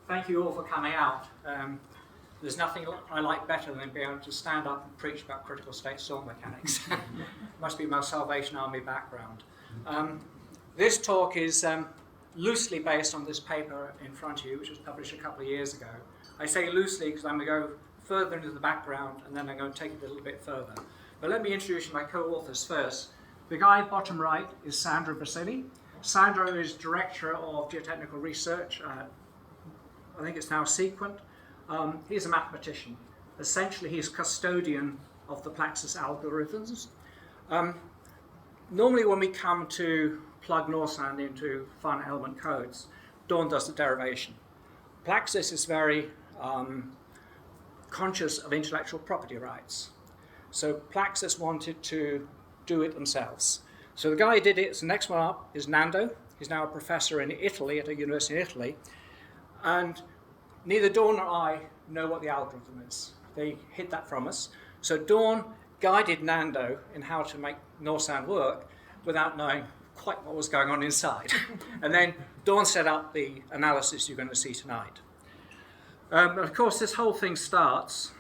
Thank you all for coming out. There's nothing I like better than being able to stand up and preach about critical state soil mechanics. Must be my Salvation Army background. This talk is loosely based on this paper in front of you, which was published a couple of years ago. I say loosely because I'm going to go further into the background and then I'm going to take it a little bit further. But let me introduce my co-authors first. The guy bottom right is Sandro Basili. Sandro is Director of Geotechnical Research at, I think it's now Sequent. He's a mathematician. Essentially, he's custodian of the PLAXIS algorithms. Normally, when we come to plug Norsand into finite element codes, Dawn does the derivation. PLAXIS is very conscious of intellectual property rights. So PLAXIS wanted to do it themselves. So the guy who did it, the next one up is Nando. He's now a professor in Italy, at a university in Italy. And neither Dawn nor I know what the algorithm is. They hid that from us. So Dawn guided Nando in how to make Norsand work without knowing quite what was going on inside. And then Dawn set up the analysis you're going to see tonight. Of course, this whole thing starts.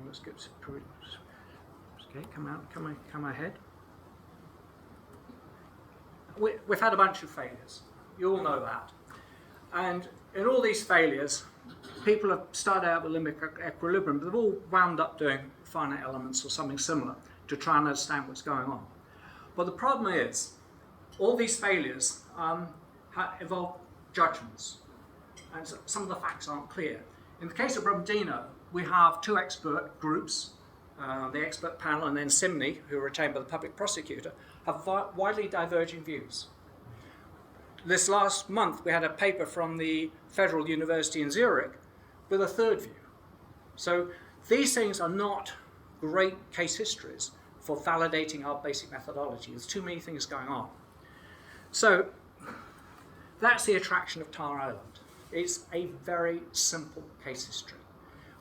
Let's get okay, come ahead. We've had a bunch of failures. You all know that. And in all these failures, people have started out with limit equilibrium, but they've all wound up doing finite elements or something similar to try and understand what's going on. But the problem is, all these failures involve judgments, and so some of the facts aren't clear. In the case of Brumadinho, we have two expert groups, the expert panel and then SIMNI, who are retained by the public prosecutor, have widely diverging views. This last month, we had a paper from the Federal University in Zurich with a third view. So these things are not great case histories for validating our basic methodology. There's too many things going on. So that's the attraction of Tar Island. It's a very simple case history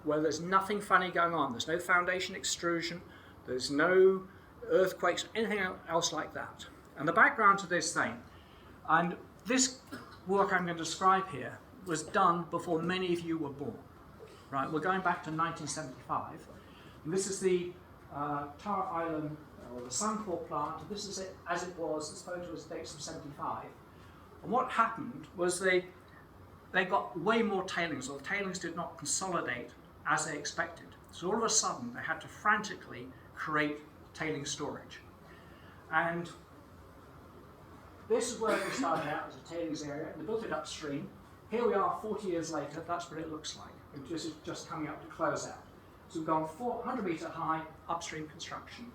where there's nothing funny going on. There's no foundation extrusion. There's no earthquakes, anything else like that. And the background to this thing, and this work I'm going to describe here was done before many of you were born. Right, we're going back to 1975. And this is the Tar Island, or the Suncor plant. This is it as it was. This photo was dates from 75. And what happened was they got way more tailings, or the tailings did not consolidate as they expected. So all of a sudden, they had to frantically create tailings storage. And this is where we started out as a tailings area. They built it upstream. Here we are 40 years later. That's what it looks like. And this is just coming up to close out. So we've gone 400 metre high upstream construction.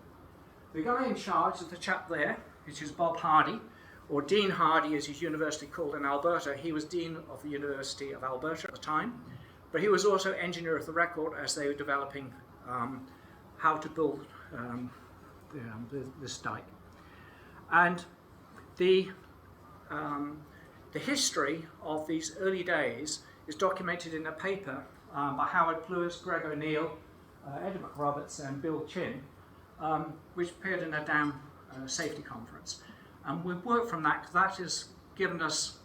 The guy in charge is the chap there, which is Bob Hardy, or Dean Hardy as his university called in Alberta. He was Dean of the University of Alberta at the time, but he was also engineer of the record as they were developing how to build this dike. And the history of these early days is documented in a paper by Howard Plewis, Greg O'Neill, Ed McRoberts and Bill Chin, which appeared in a dam safety conference. And we've worked from that because that has given us,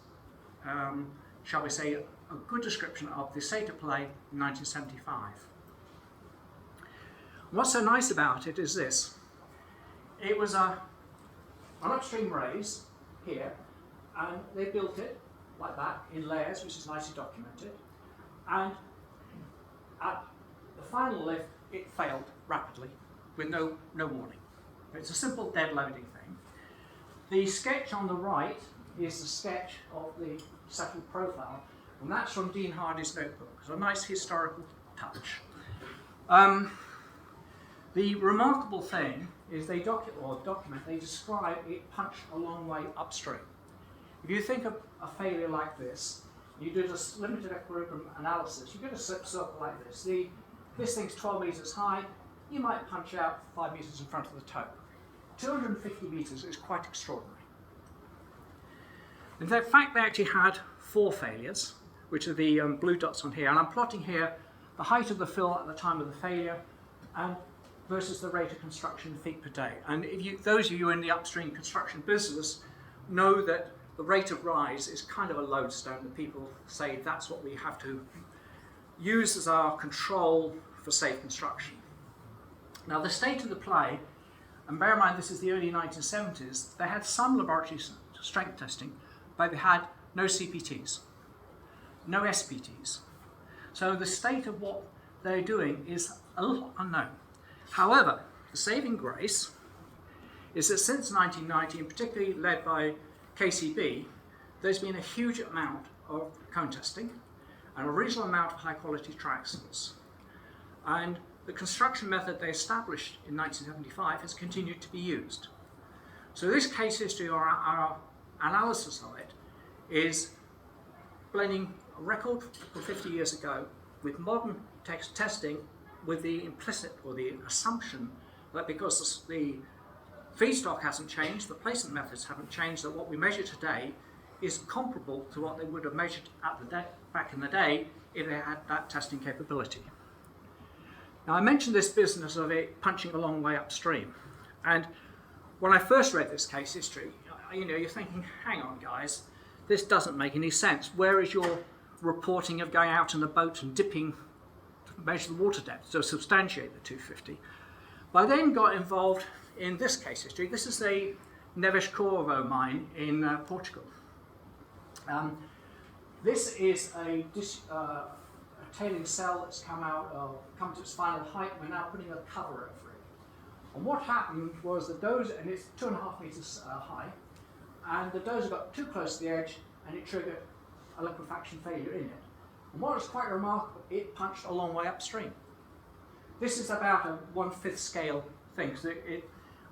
shall we say, a good description of the state of play in 1975. What's so nice about it is this. It was an upstream raise here, and they built it like that in layers, which is nicely documented. And at the final lift, it failed rapidly with no warning. It's a simple dead loading thing. The sketch on the right is the sketch of the settled profile, and that's from Dean Hardy's notebook. It's a nice historical touch. The remarkable thing is they describe it punched a long way upstream. If you think of a failure like this, you do this limited equilibrium analysis, you get a slip circle like this. This thing's 12 meters high, you might punch out 5 meters in front of the toe. 250 meters is quite extraordinary. In fact, they actually had 4 failures, which are the blue dots on here. And I'm plotting here the height of the fill at the time of the failure and versus the rate of construction feet per day. And if those of you in the upstream construction business know that the rate of rise is kind of a lodestone that people say that's what we have to use as our control for safe construction. Now, the state of the play, and bear in mind this is the early 1970s, they had some laboratory strength testing, but they had no CPTs, no SPTs. So the state of what they're doing is a little unknown. However, the saving grace is that since 1990, and particularly led by KCB, there's been a huge amount of cone testing and a reasonable amount of high quality triaxles. And the construction method they established in 1975 has continued to be used. So this case history, or our analysis of it, is blending a record from 50 years ago with modern testing, with the implicit or the assumption that because the feedstock hasn't changed, the placement methods haven't changed, that what we measure today is comparable to what they would have measured back in the day if they had that testing capability. Now, I mentioned this business of it punching a long way upstream, and when I first read this case history, you're thinking, hang on guys, this doesn't make any sense. Where is your reporting of going out in a boat and dipping to measure the water depth to substantiate the 250? But I then got involved in this case history. This is the Neves Corvo mine in Portugal. This is a tailing cell that's come to its final height. We're now putting a cover over it. And what happened was the dozer, and it's 2.5 meters high, and the dozer got too close to the edge and it triggered a liquefaction failure in it. And what was quite remarkable, it punched a long way upstream. This is about a 1/5 scale thing, so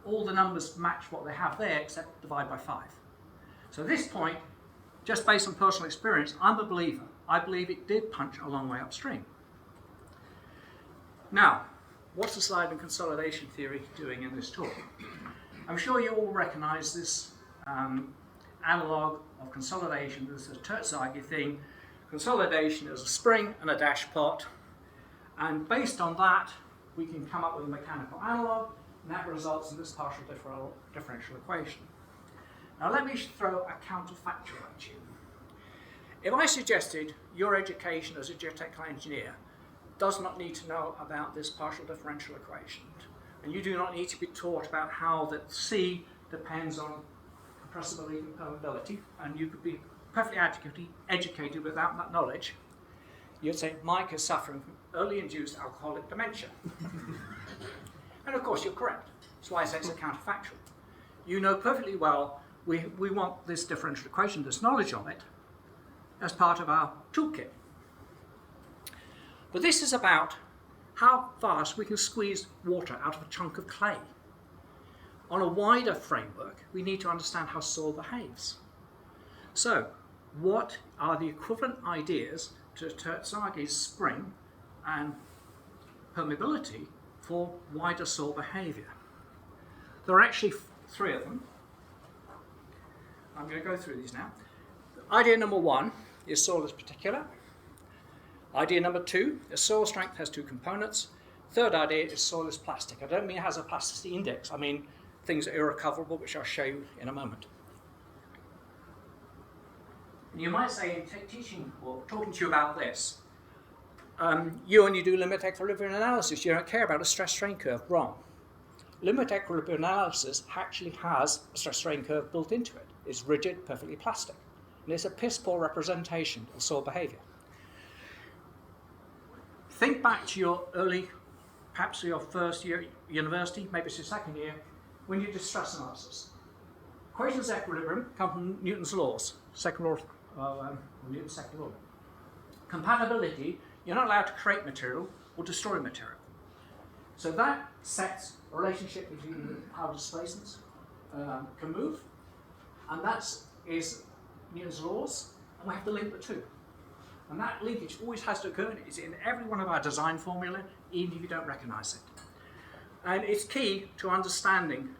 all the numbers match what they have there except divide by 5. So at this point, just based on personal experience, I'm a believer. I believe it did punch a long way upstream. Now, what's the slide and consolidation theory doing in this talk? I'm sure you all recognize this analog of consolidation. This is a Terzaghi thing. Consolidation is a spring and a dash pot, and based on that, we can come up with a mechanical analog, and that results in this partial differential equation. Now let me throw a counterfactual at you. If I suggested your education as a geotechnical engineer does not need to know about this partial differential equation, and you do not need to be taught about how the C depends on compressibility and permeability, and you could be perfectly educated without that knowledge, you'd say Mike is suffering from early induced alcoholic dementia. And of course you're correct. That's why I say it's a counterfactual. You know perfectly well we want this differential equation, this knowledge of it, as part of our toolkit. But this is about how fast we can squeeze water out of a chunk of clay. On a wider framework, we need to understand how soil behaves. So, what are the equivalent ideas to Terzaghi's spring and permeability for wider soil behavior? There are actually 3 of them. I'm going to go through these now. Idea number 1 is soil is particular. Idea number 2 is soil strength has 2 components. Third idea is soil is plastic. I don't mean it has a plasticity index. I mean things are irrecoverable, which I'll show you in a moment. You might say in teaching or talking to you about this, when you do limit equilibrium analysis, you don't care about a stress strain curve. Wrong. Limit equilibrium analysis actually has a stress strain curve built into it. It's rigid, perfectly plastic. And it's a piss poor representation of soil behavior. Think back to your early, perhaps your first year at university, maybe it's your second year, when you did stress analysis. Equations of equilibrium come from Newton's laws, Newton's second law. Compatibility, you're not allowed to create material or destroy material. So that sets a relationship between how displacements can move, and that is Newton's laws, and we have to link the two. And that linkage always has to occur. It's in every one of our design formula, even if you don't recognize it. And it's key to understanding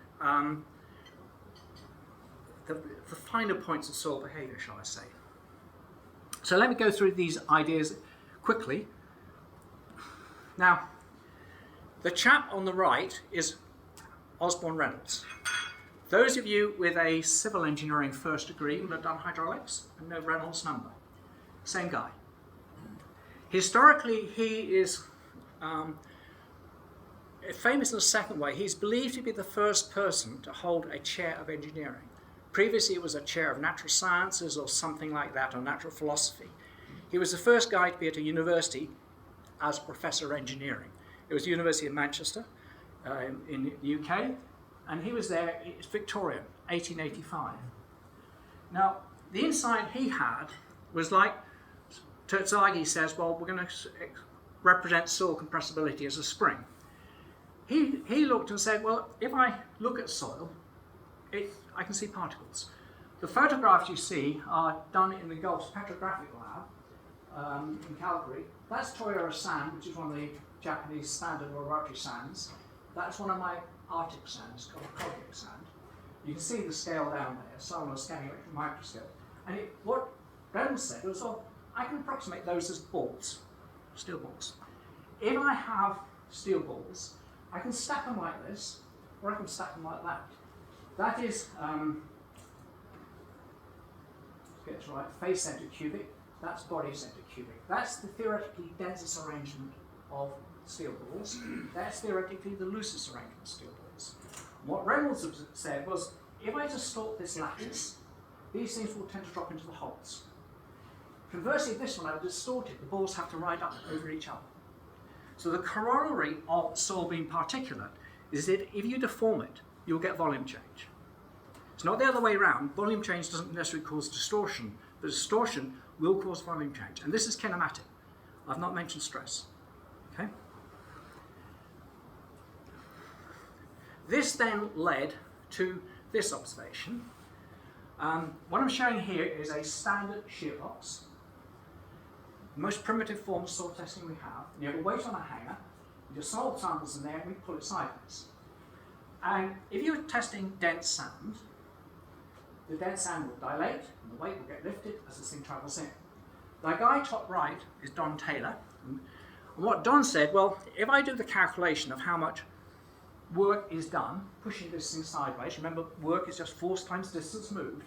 the finer points of soil behavior, shall I say. So let me go through these ideas quickly. Now, the chap on the right is Osborne Reynolds. Those of you with a civil engineering first degree will have done hydraulics and know Reynolds number. Same guy. Historically, he is famous in a second way. He's believed to be the first person to hold a chair of engineering. Previously, it was a chair of natural sciences or something like that, or natural philosophy. He was the first guy to be at a university as a professor of engineering. It was the University of Manchester in the UK, and he was there, it's Victorian, 1885. Now, the insight he had was like, Terzaghi says, well, we're going to represent soil compressibility as a spring. He looked and said, well, if I look at soil, I can see particles. The photographs you see are done in the Gulf's petrographic lab in Calgary. That's Toyota sand, which is one of the Japanese standard laboratory sands. That's one of my Arctic sands called Cognic sand. You can see the scale down there, someone was scanning it with a microscope. And what Reynolds said was, well, I can approximate those as balls, steel balls. If I have steel balls, I can stack them like this, or I can stack them like that. That is, let's get it right, face center cubic, that's body center cubic. That's the theoretically densest arrangement of steel balls. That's theoretically the loosest arrangement of steel balls. What Reynolds said was, if I distort this lattice, these things will tend to drop into the holes. Conversely, this one, I've distorted, the balls have to ride up over each other. So the corollary of soil being particulate is that if you deform it, you'll get volume change. It's not the other way around. Volume change doesn't necessarily cause distortion, but distortion will cause volume change. And this is kinematic. I've not mentioned stress. Okay? This then led to this observation. What I'm showing here is a standard shear box. The most primitive form of soil testing we have. You have a weight on a hanger, you just solve samples in there, and we pull it sideways. And if you're testing dense sand, the dense sand will dilate, and the weight will get lifted as this thing travels in. The guy top right is Don Taylor. And what Don said, well, if I do the calculation of how much work is done, pushing this thing sideways, remember work is just force times distance moved,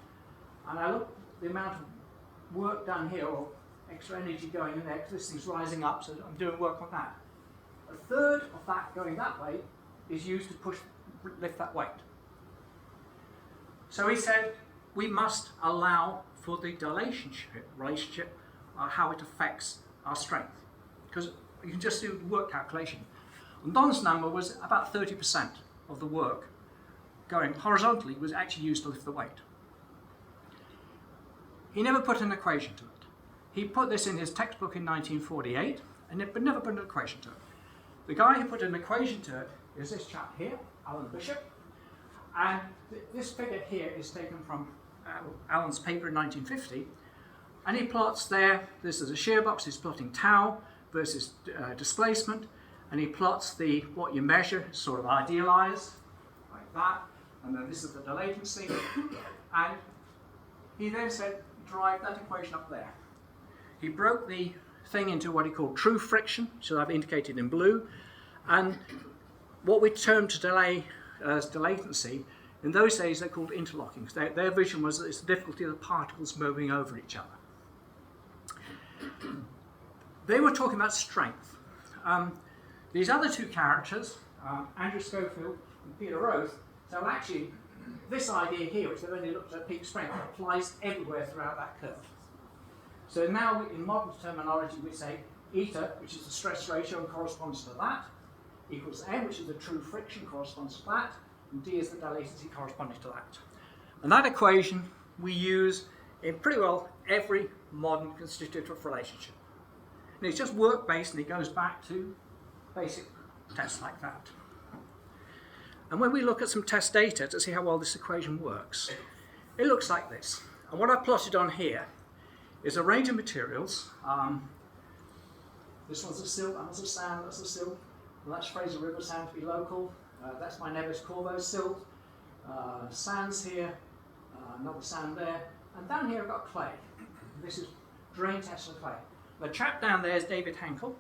and I look at the amount of work done here, or extra energy going in there, because this thing's rising up, so I'm doing work on that. A third of that going that way is used to lift that weight. So he said, we must allow for the relationship, how it affects our strength. Because you can just do the work calculation. And Don's number was about 30% of the work going horizontally was actually used to lift the weight. He never put an equation to it. He put this in his textbook in 1948, but never put an equation to it. The guy who put an equation to it is this chap here, Alan Bishop. And this figure here is taken from Alan's paper in 1950. And he plots there, this is a shear box, he's plotting tau versus displacement. And he plots what you measure, sort of idealized, like that. And then this is the latency. And he then said, drive that equation up there. He broke the thing into what he called true friction, which I've indicated in blue, and what we term to delay as delatency. In those days, they're called interlocking. Their vision was that it's the difficulty of the particles moving over each other. They were talking about strength. These other two characters, Andrew Schofield and Peter Roth, so actually this idea here, which they've only looked at peak strength, applies everywhere throughout that curve. So now, in modern terminology, we say eta, which is the stress ratio and corresponds to that, equals m, which is the true friction, corresponds to that, and d is the latency corresponding to that. And that equation we use in pretty well every modern constitutive relationship. And it's just work-based, and it goes back to basic tests like that. And when we look at some test data to see how well this equation works, it looks like this. And what I've plotted on here is a range of materials. This one's a silt, that one's a sand, that's a silt. Well, that's Fraser River sand to be local. That's my Nevis Corvo silt. Sands here, another sand there. And down here I've got clay. This is drain Tesla clay. The chap down there is David Henkel.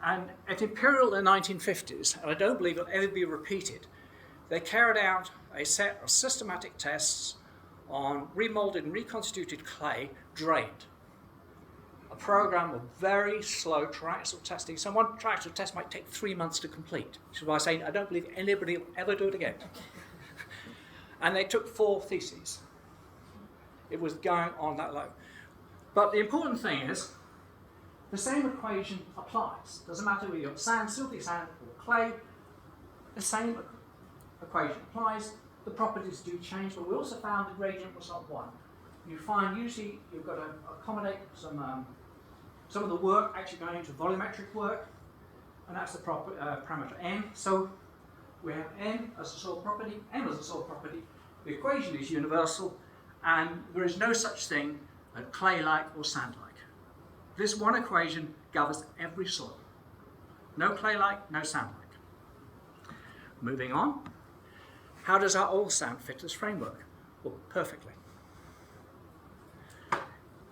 And at Imperial in the 1950s, and I don't believe it'll ever be repeated, they carried out a set of systematic tests on remolded and reconstituted clay drained. A program of very slow triaxial testing. So one triaxial test might take 3 months to complete, which is why I'm saying I don't believe anybody will ever do it again. And they took 4 theses. It was going on that low. But the important thing is, the same equation applies. Doesn't matter whether you've got sand, silty sand, or clay, the same equation applies. The properties do change, but we also found the gradient was not 1. You find usually you've got to accommodate some of the work actually going into volumetric work, and that's the parameter n. So we have n as a soil property, m as a soil property. The equation is universal, and there is no such thing as clay-like or sand-like. This one equation governs every soil. No clay-like, no sand-like. Moving on. How does our oil sand fit this framework? Well, perfectly.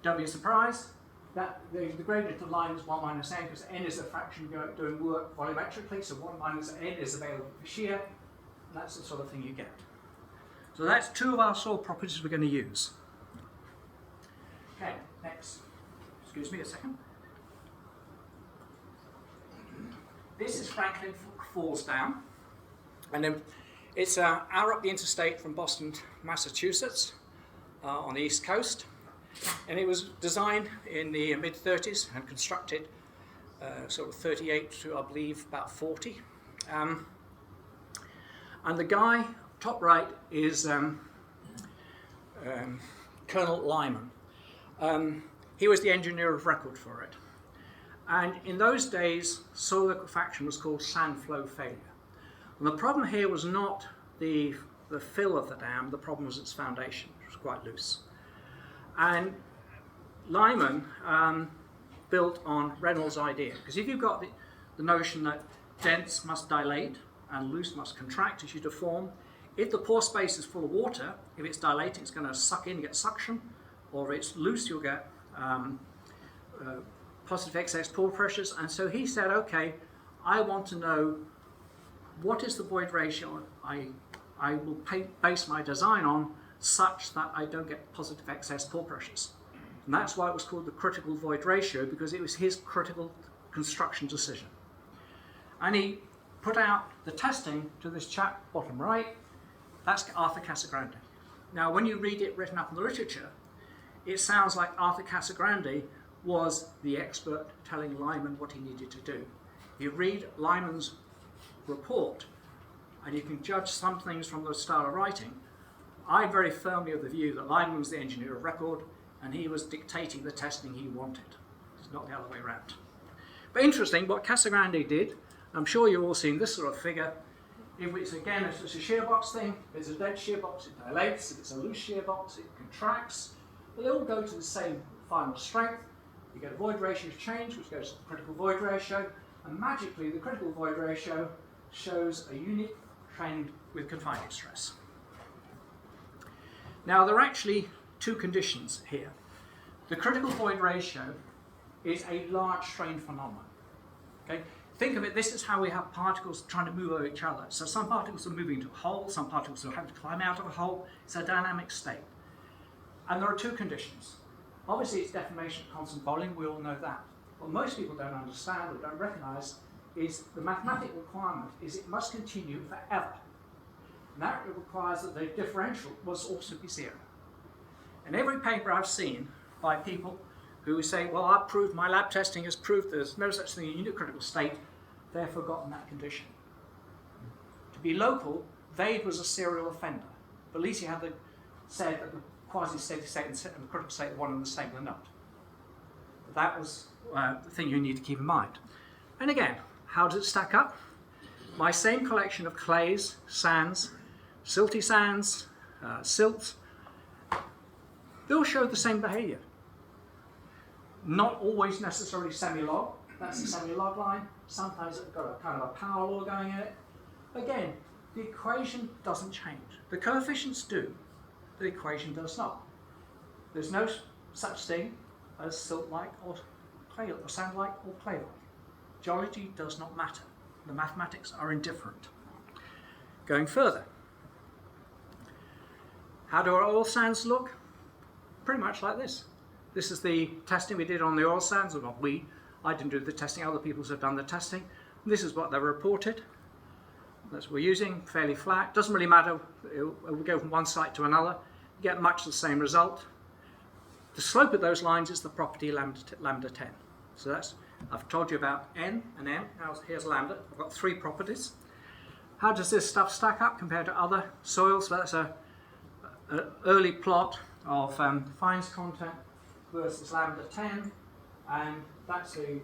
Don't be surprised that the gradient of line is 1 minus n, because n is a fraction doing work volumetrically, so 1 minus n is available for shear, and that's the sort of thing you get. So that's 2 of our soil properties we're going to use. Okay, next. Excuse me a second. This is Franklin Falls Dam, and then it's an hour up the interstate from Boston, Massachusetts, on the east coast. And it was designed in the mid-30s and constructed sort of 38 to, I believe, about 40. And the guy, top right, is Colonel Lyman. He was the engineer of record for it. And in those days, soil liquefaction was called sand flow failure. And the problem here was not the fill of the dam, the problem was its foundation, which was quite loose. And Lyman built on Reynolds' idea, because if you've got the notion that dense must dilate and loose must contract as you deform, if the pore space is full of water, if it's dilating, it's going to suck in, get suction, or if it's loose, you'll get positive excess pore pressures. And so he said, okay, I want to know what is the void ratio I will base my design on, such that I don't get positive excess pore pressures. And that's why it was called the critical void ratio, because it was his critical construction decision. And he put out the testing to this chap, bottom right. That's Arthur Casagrande. Now, when you read it written up in the literature, it sounds like Arthur Casagrande was the expert telling Lyman what he needed to do. You read Lyman's report, and you can judge some things from the style of writing. I'm very firmly of the view that Lyman was the engineer of record, and he was dictating the testing he wanted. It's not the other way around. But interesting, what Casagrande did, I'm sure you've all seen this sort of figure. If it's, again, it's just a shear box thing, if it's a dead shear box, it dilates. If it's a loose shear box, it contracts. But they all go to the same final strength. You get a void ratio change, which goes to the critical void ratio, and magically the critical void ratio shows a unique trend with confining stress. Now, there are actually 2 conditions here. The critical void ratio is a large strain phenomenon. Okay? Think of it, this is how we have particles trying to move over each other. So some particles are moving into a hole, some particles are having to climb out of a hole. It's a dynamic state. And there are 2 conditions. Obviously, it's deformation at constant volume, we all know that. What most people don't understand or don't recognize is the mathematical requirement is it must continue forever. And that requires that the differential must also be 0. And every paper I've seen by people who say, well, I've proved, my lab testing has proved there's no such thing as a unit critical state, they've forgotten that condition. To be local, Wade was a serial offender. But at least he had said that the quasi-steady state and the critical state are one and the same, they're not. But that was the thing you need to keep in mind. And again, how does it stack up? My same collection of clays, sands, silty sands, silts, they all show the same behavior. Not always necessarily semi-log. That's the semi-log line. Sometimes it's got a kind of a power law going in it. Again, the equation doesn't change. The coefficients do, the equation does not. There's no such thing as silt-like or clay or sand-like or clay-like. Geology does not matter. The mathematics are indifferent. going further. How do our oil sands look? Pretty much like this. This is the testing we did on the oil sands, or not we. I didn't do the testing, other people have done the testing. This is what they reported. That's what we're using, fairly flat. Doesn't really matter, it will go from one site to another. You get much the same result. The slope of those lines is the property lambda 10. So that's, I've told you about n and m. Now here's lambda. I've got 3 properties. How does this stuff stack up compared to other soils? Well, that's an early plot of fines content versus lambda 10, and that's the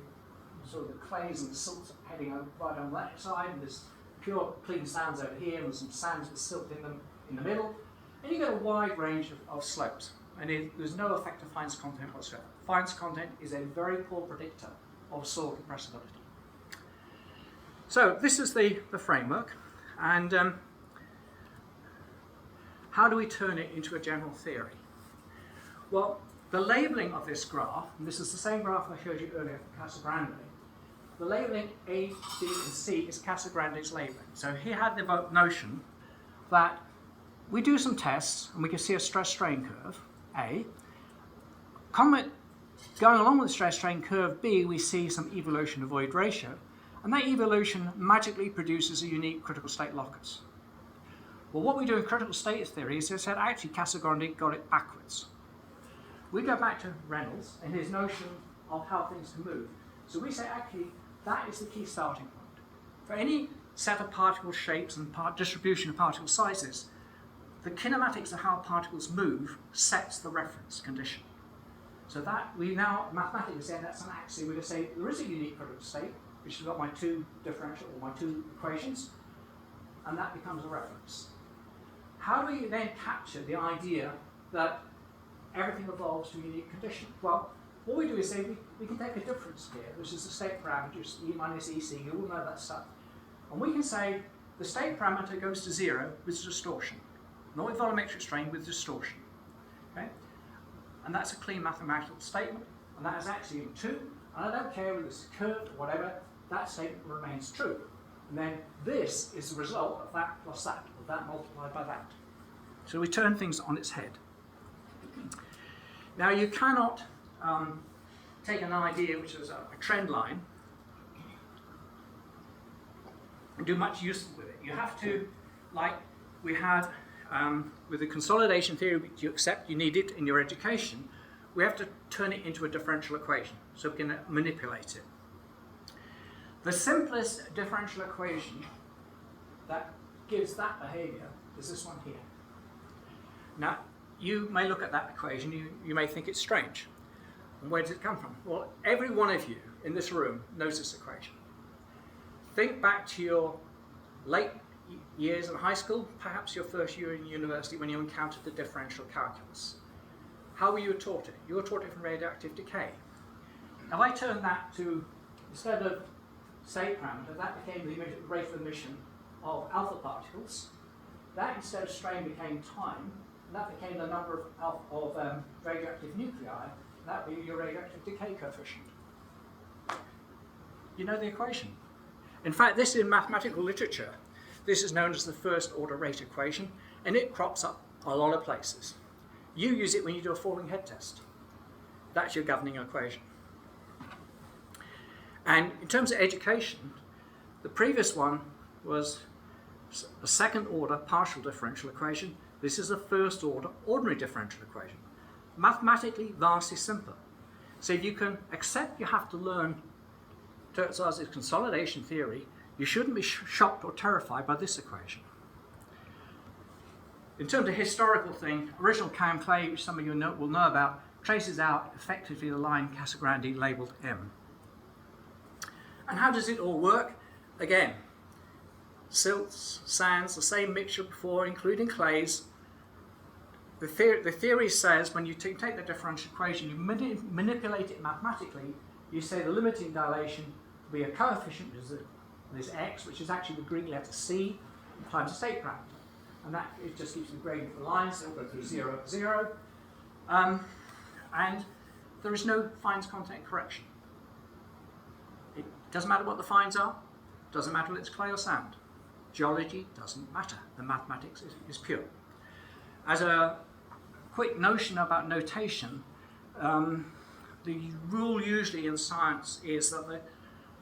sort of the clays and the silts heading right on that side, and there's pure clean sands over here, and some sands with silt in them in the middle, and you get a wide range of slopes, and there's no effect of fines content whatsoever. Fines content is a very poor predictor of soil compressibility. So this is the framework, and how do we turn it into a general theory? Well, the labelling of this graph, and this is the same graph I showed you earlier for Casagrande, the labelling A, B, and C is Casagrande's labelling. So he had the notion that we do some tests and we can see a stress-strain curve, A. Going along with the stress-strain curve, B, we see some evolution of void ratio, and that evolution magically produces a unique critical state locus. Well, what we do in critical state theory is they said actually Casagrande got it backwards. We go back to Reynolds and his notion of how things can move. So we say actually that is the key starting point. For any set of particle shapes and distribution of particle sizes, the kinematics of how particles move sets the reference condition. So that we now mathematically say that's an axiom. We just say there is a unique critical state, which has got my 2 differential or my 2 equations, and that becomes a reference. How do we then capture the idea that everything evolves to a unique condition? Well, what we do is say we can take a difference here, which is the state parameter, just E minus EC, you all know that stuff. And we can say the state parameter goes to 0 with distortion, not with volumetric strain, with distortion. Okay? And that's a clean mathematical statement, and that is axiom 2, and I don't care whether it's curved or whatever, that statement remains true. And then this is the result of that plus that, or that multiplied by that. So we turn things on its head. Now you cannot take an idea which is a trend line and do much useful with it. You have to, like we had with the consolidation theory which you accept you need it in your education, we have to turn it into a differential equation so we can manipulate it. The simplest differential equation that gives that behavior is this one here. Now, you may look at that equation, you may think it's strange. And where does it come from? Well, every one of you in this room knows this equation. Think back to your late years in high school, perhaps your first year in university when you encountered the differential calculus. How were you taught it? You were taught it from radioactive decay. Now, if I turn that to, instead of state parameter, that became the rate of emission of alpha particles. That instead of strain became time, and that became the number of radioactive nuclei. That would be your radioactive decay coefficient. You know the equation. In fact, this is in mathematical literature. This is known as the first order rate equation, and it crops up a lot of places. You use it when you do a falling head test. That's your governing equation. And in terms of education, the previous one was a second order partial differential equation. This is a first order ordinary differential equation. Mathematically vastly simpler. So if you can accept you have to learn Terzar's consolidation theory, you shouldn't be shocked or terrified by this equation. In terms of historical thing, original Cam Clay, which some of you will know about, traces out effectively the line Casagrande labelled M. And how does it all work? Again, silts, sands, the same mixture before, including clays. The theory says when you take the differential equation, you manipulate it mathematically, you say the limiting dilation will be a coefficient, which is x, which is actually the Greek letter C, times the state parameter. And that it just gives you the gradient of the lines, so it'll go through 0, 0. And there is no fines content correction. It doesn't matter what the fines are, doesn't matter whether it's clay or sand. Geology doesn't matter. The mathematics is pure. As a quick notion about notation, the rule usually in science is that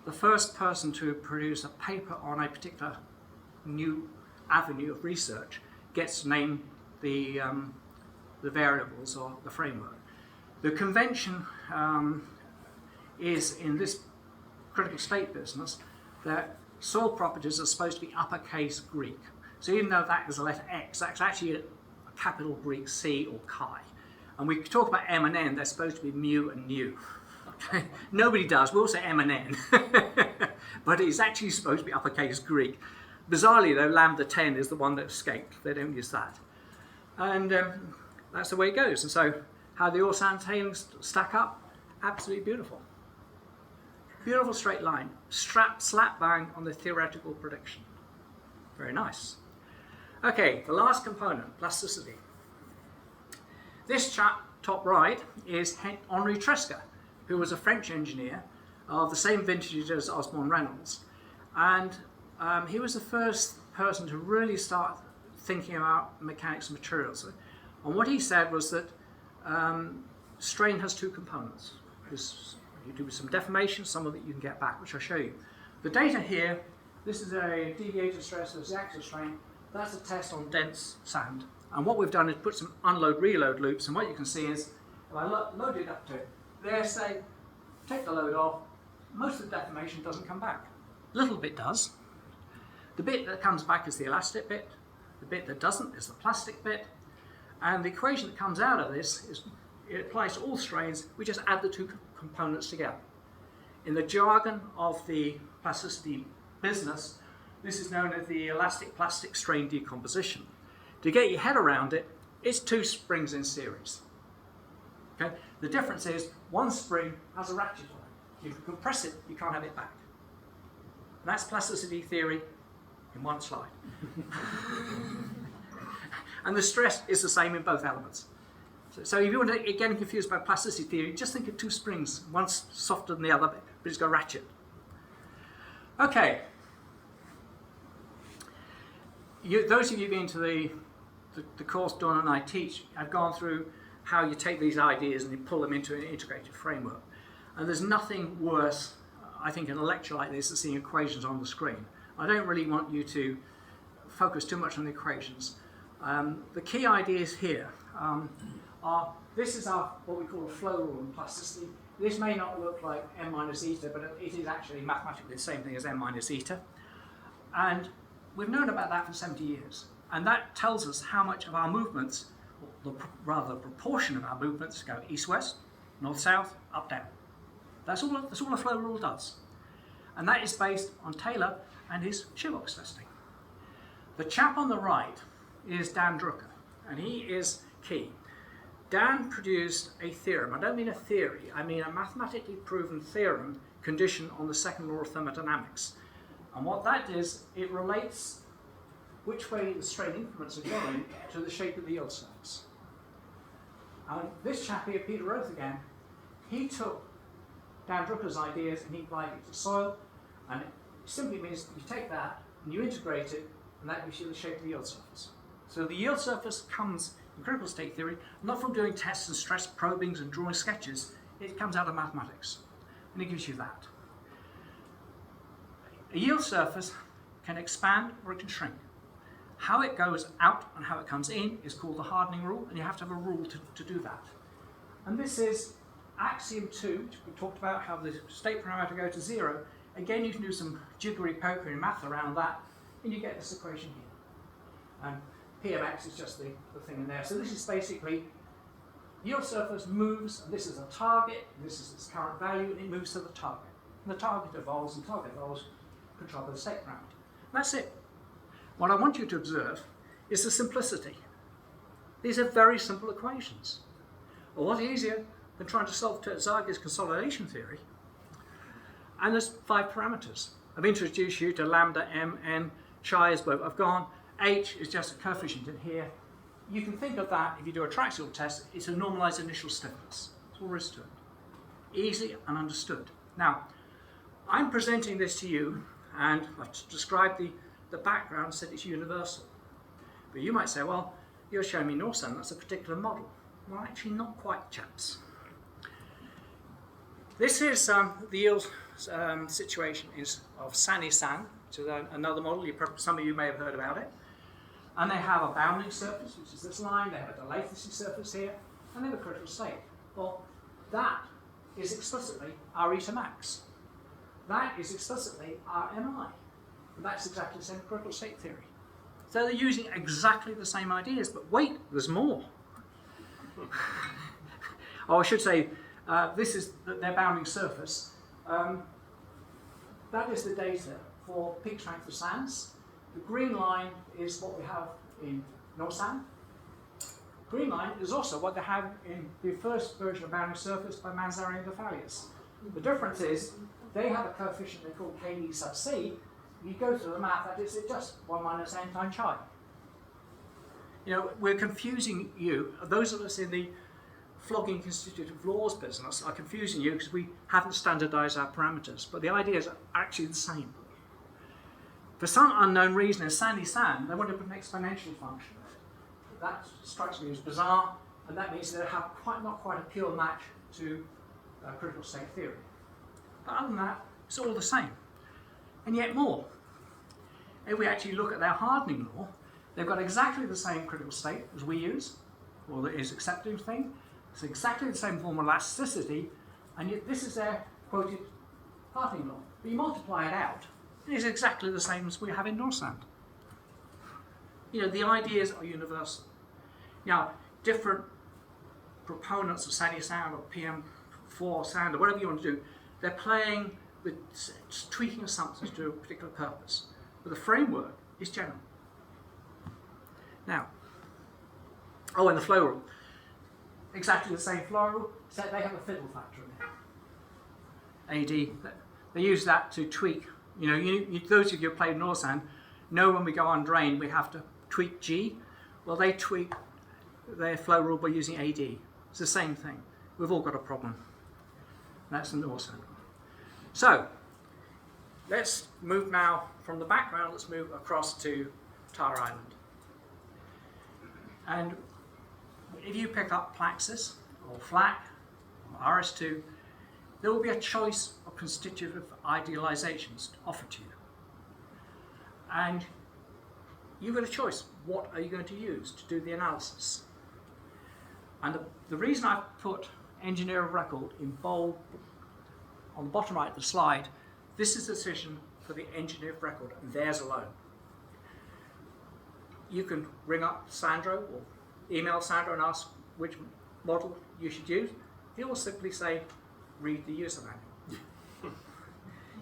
the first person to produce a paper on a particular new avenue of research gets to name the variables or the framework. The convention is in this critical state business that soil properties are supposed to be uppercase Greek. So even though that is a letter X, that's actually a capital Greek C or chi. And we talk about M and N, they're supposed to be mu and nu. Okay? Nobody does, we all say M and N. But it's actually supposed to be uppercase Greek. Bizarrely though, lambda 10 is the one that escaped. They don't use that. And that's the way it goes. And so how the oil sand tailings stack up? Absolutely beautiful. Beautiful straight line, slap bang on the theoretical prediction. Very nice. Okay, the last component, plasticity. This chap, top right, is Henri Tresca, who was a French engineer of the same vintage as Osborne Reynolds. And he was the first person to really start thinking about mechanics of materials. And what he said was that strain has two components. You do some deformation, some of it you can get back, which I'll show you. The data here, this is a deviated stress of the axial strain. That's a test on dense sand. And what we've done is put some unload-reload loops, and what you can see is, if I load it up to there, say, take the load off, most of the deformation doesn't come back. A little bit does. The bit that comes back is the elastic bit. The bit that doesn't is the plastic bit. And the equation that comes out of this is, it applies to all strains. We just add the two components together. In the jargon of the plasticity business, this is known as the elastic plastic strain decomposition. To get your head around it, it's two springs in series. Okay? The difference is one spring has a ratchet on it. If you compress it, you can't have it back. And that's plasticity theory in one slide. And the stress is the same in both elements. So if you want to get confused about plasticity theory, just think of two springs. One's softer than the other, but it's got a ratchet. Okay. Those of you who've been to the course Dawn and I teach, I've gone through how you take these ideas and you pull them into an integrated framework. And there's nothing worse, I think, in a lecture like this than seeing equations on the screen. I don't really want you to focus too much on the equations. The key ideas here this is what we call a flow rule in plasticity. This may not look like m minus eta, but it is actually mathematically the same thing as m minus eta. And we've known about that for 70 years. And that tells us how much of our movements, or rather the proportion of our movements, go east-west, north-south, up-down. That's all a flow rule does. And that is based on Taylor and his shearbox testing. The chap on the right is Dan Drucker, and he is key. Dan produced a theorem. I don't mean a theory, I mean a mathematically proven theorem conditioned on the second law of thermodynamics. And what that is, it relates which way the strain increments are going to the shape of the yield surface. And this chap here, Peter Roth again, he took Dan Drucker's ideas and he applied it to soil, and it simply means that you take that and you integrate it, and that gives you the shape of the yield surface. So the yield surface comes in critical state theory, not from doing tests and stress probings and drawing sketches, it comes out of mathematics, and it gives you that. A yield surface can expand or it can shrink. How it goes out and how it comes in is called the hardening rule, and you have to have a rule to do that. And this is axiom 2, which we talked about, how the state parameter goes to 0. Again, you can do some jiggery-pokery math around that, and you get this equation here. And P of x is just the thing in there. So this is basically, yield surface moves, and this is a target, and this is its current value, and it moves to the target. And the target evolves, and target evolves, controlled by the state parameter. And that's it. What I want you to observe is the simplicity. These are very simple equations. A lot easier than trying to solve Zaga's consolidation theory. And there's 5 parameters. I've introduced you to lambda, m, n, chi is where I've gone. H is just a coefficient in here. You can think of that, if you do a traxial test, it's a normalized initial stiffness. That's all there is to it. Easy and understood. Now, I'm presenting this to you, and I've described the the background said it's universal. But you might say, well, you're showing me north sand, that's a particular model. Well, actually not quite, chaps. This is the yield situation of sandy sand, which is another model. Some of you may have heard about it. And they have a bounding surface, which is this line. They have a latency surface here, and they have a critical state. Well, that is explicitly our eta max. That is explicitly our MI. And that's exactly the same critical state theory. So they're using exactly the same ideas, but wait, there's more. Oh, I should say, this is their bounding surface. That is the data for peak strength of sands. The green line is what we have in north sand. Green line is also what they have in the first version of bounding surface by Manzari and Defalius. The difference is they have a coefficient they call KD sub C. You go to the math, that is just 1 minus n times chi. You know, we're confusing you. Those of us in the flogging constitutive laws business are confusing you because we haven't standardized our parameters. But the ideas are actually the same. For some unknown reason, in sandy sand, they want to put an exponential function. That strikes me as bizarre, and that means they have not quite a pure match to critical state theory. But other than that, it's all the same. And yet more. If we actually look at their hardening law, they've got exactly the same critical state as we use, or that is accepted thing. It's exactly the same form of elasticity, and yet this is their quoted hardening law. But you multiply it out, it is exactly the same as we have in north sand. You know, the ideas are universal. Now, different proponents of sandy sand or PM4 sand or whatever you want to do, they're playing with tweaking assumptions to a particular purpose. But the framework is general. Now, oh, and the flow rule. Exactly the same flow rule, except they have a fiddle factor in there. AD, they use that to tweak. You know, those of you who played north sand know when we go undrained we have to tweak G. Well, they tweak their flow rule by using AD. It's the same thing. We've all got a problem. That's the north sand. So, let's move now from the background, let's move across to Tar Island. And if you pick up PLAXIS or FLAC or RS2, there will be a choice of constitutive idealizations offered to you. And you've got a choice. What are you going to use to do the analysis? And the reason I've put engineer of record in bold on the bottom right of the slide, this is a decision for the engineer of record, and theirs alone. You can ring up Sandro or email Sandro and ask which model you should use. He will simply say, read the user manual.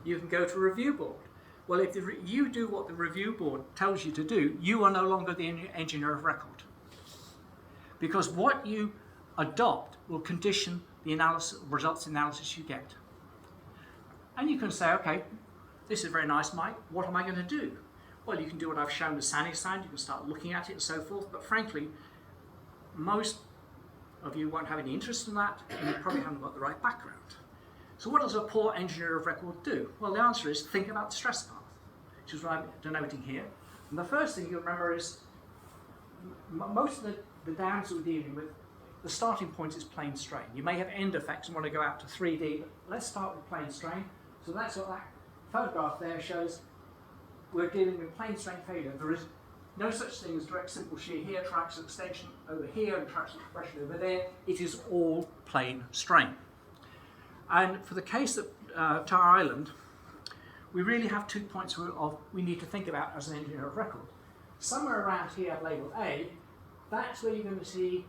You can go to a review board. Well, if you do what the review board tells you to do, you are no longer the engineer of record. Because what you adopt will condition the results analysis you get. And you can say, okay, this is very nice, Mike. What am I going to do? Well, you can do what I've shown with sandy sand. You can start looking at it and so forth. But frankly, most of you won't have any interest in that, and you probably haven't got the right background. So what does a poor engineer of record do? Well, the answer is think about the stress path, which is what I'm denoting here. And the first thing you'll remember is most of the dams that we're dealing with, the starting point is plane strain. You may have end effects and want to go out to 3D, but let's start with plane strain. So that's what that photograph there shows. We're dealing with plane strain failure. There is no such thing as direct simple shear here, traction extension over here, and traction compression over there. It is all plane strain. And for the case of Tar Island, we really have 2 points we need to think about as an engineer of record. Somewhere around here, I've labeled A, that's where you're going to see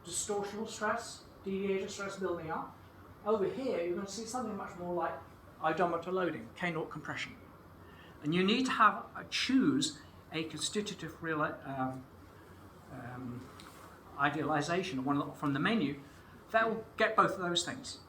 distortional stress, deviator stress building up. Over here, you're going to see something much more like odometer loading, K0 compression. And you need to choose a constitutive idealization from the menu that will get both of those things.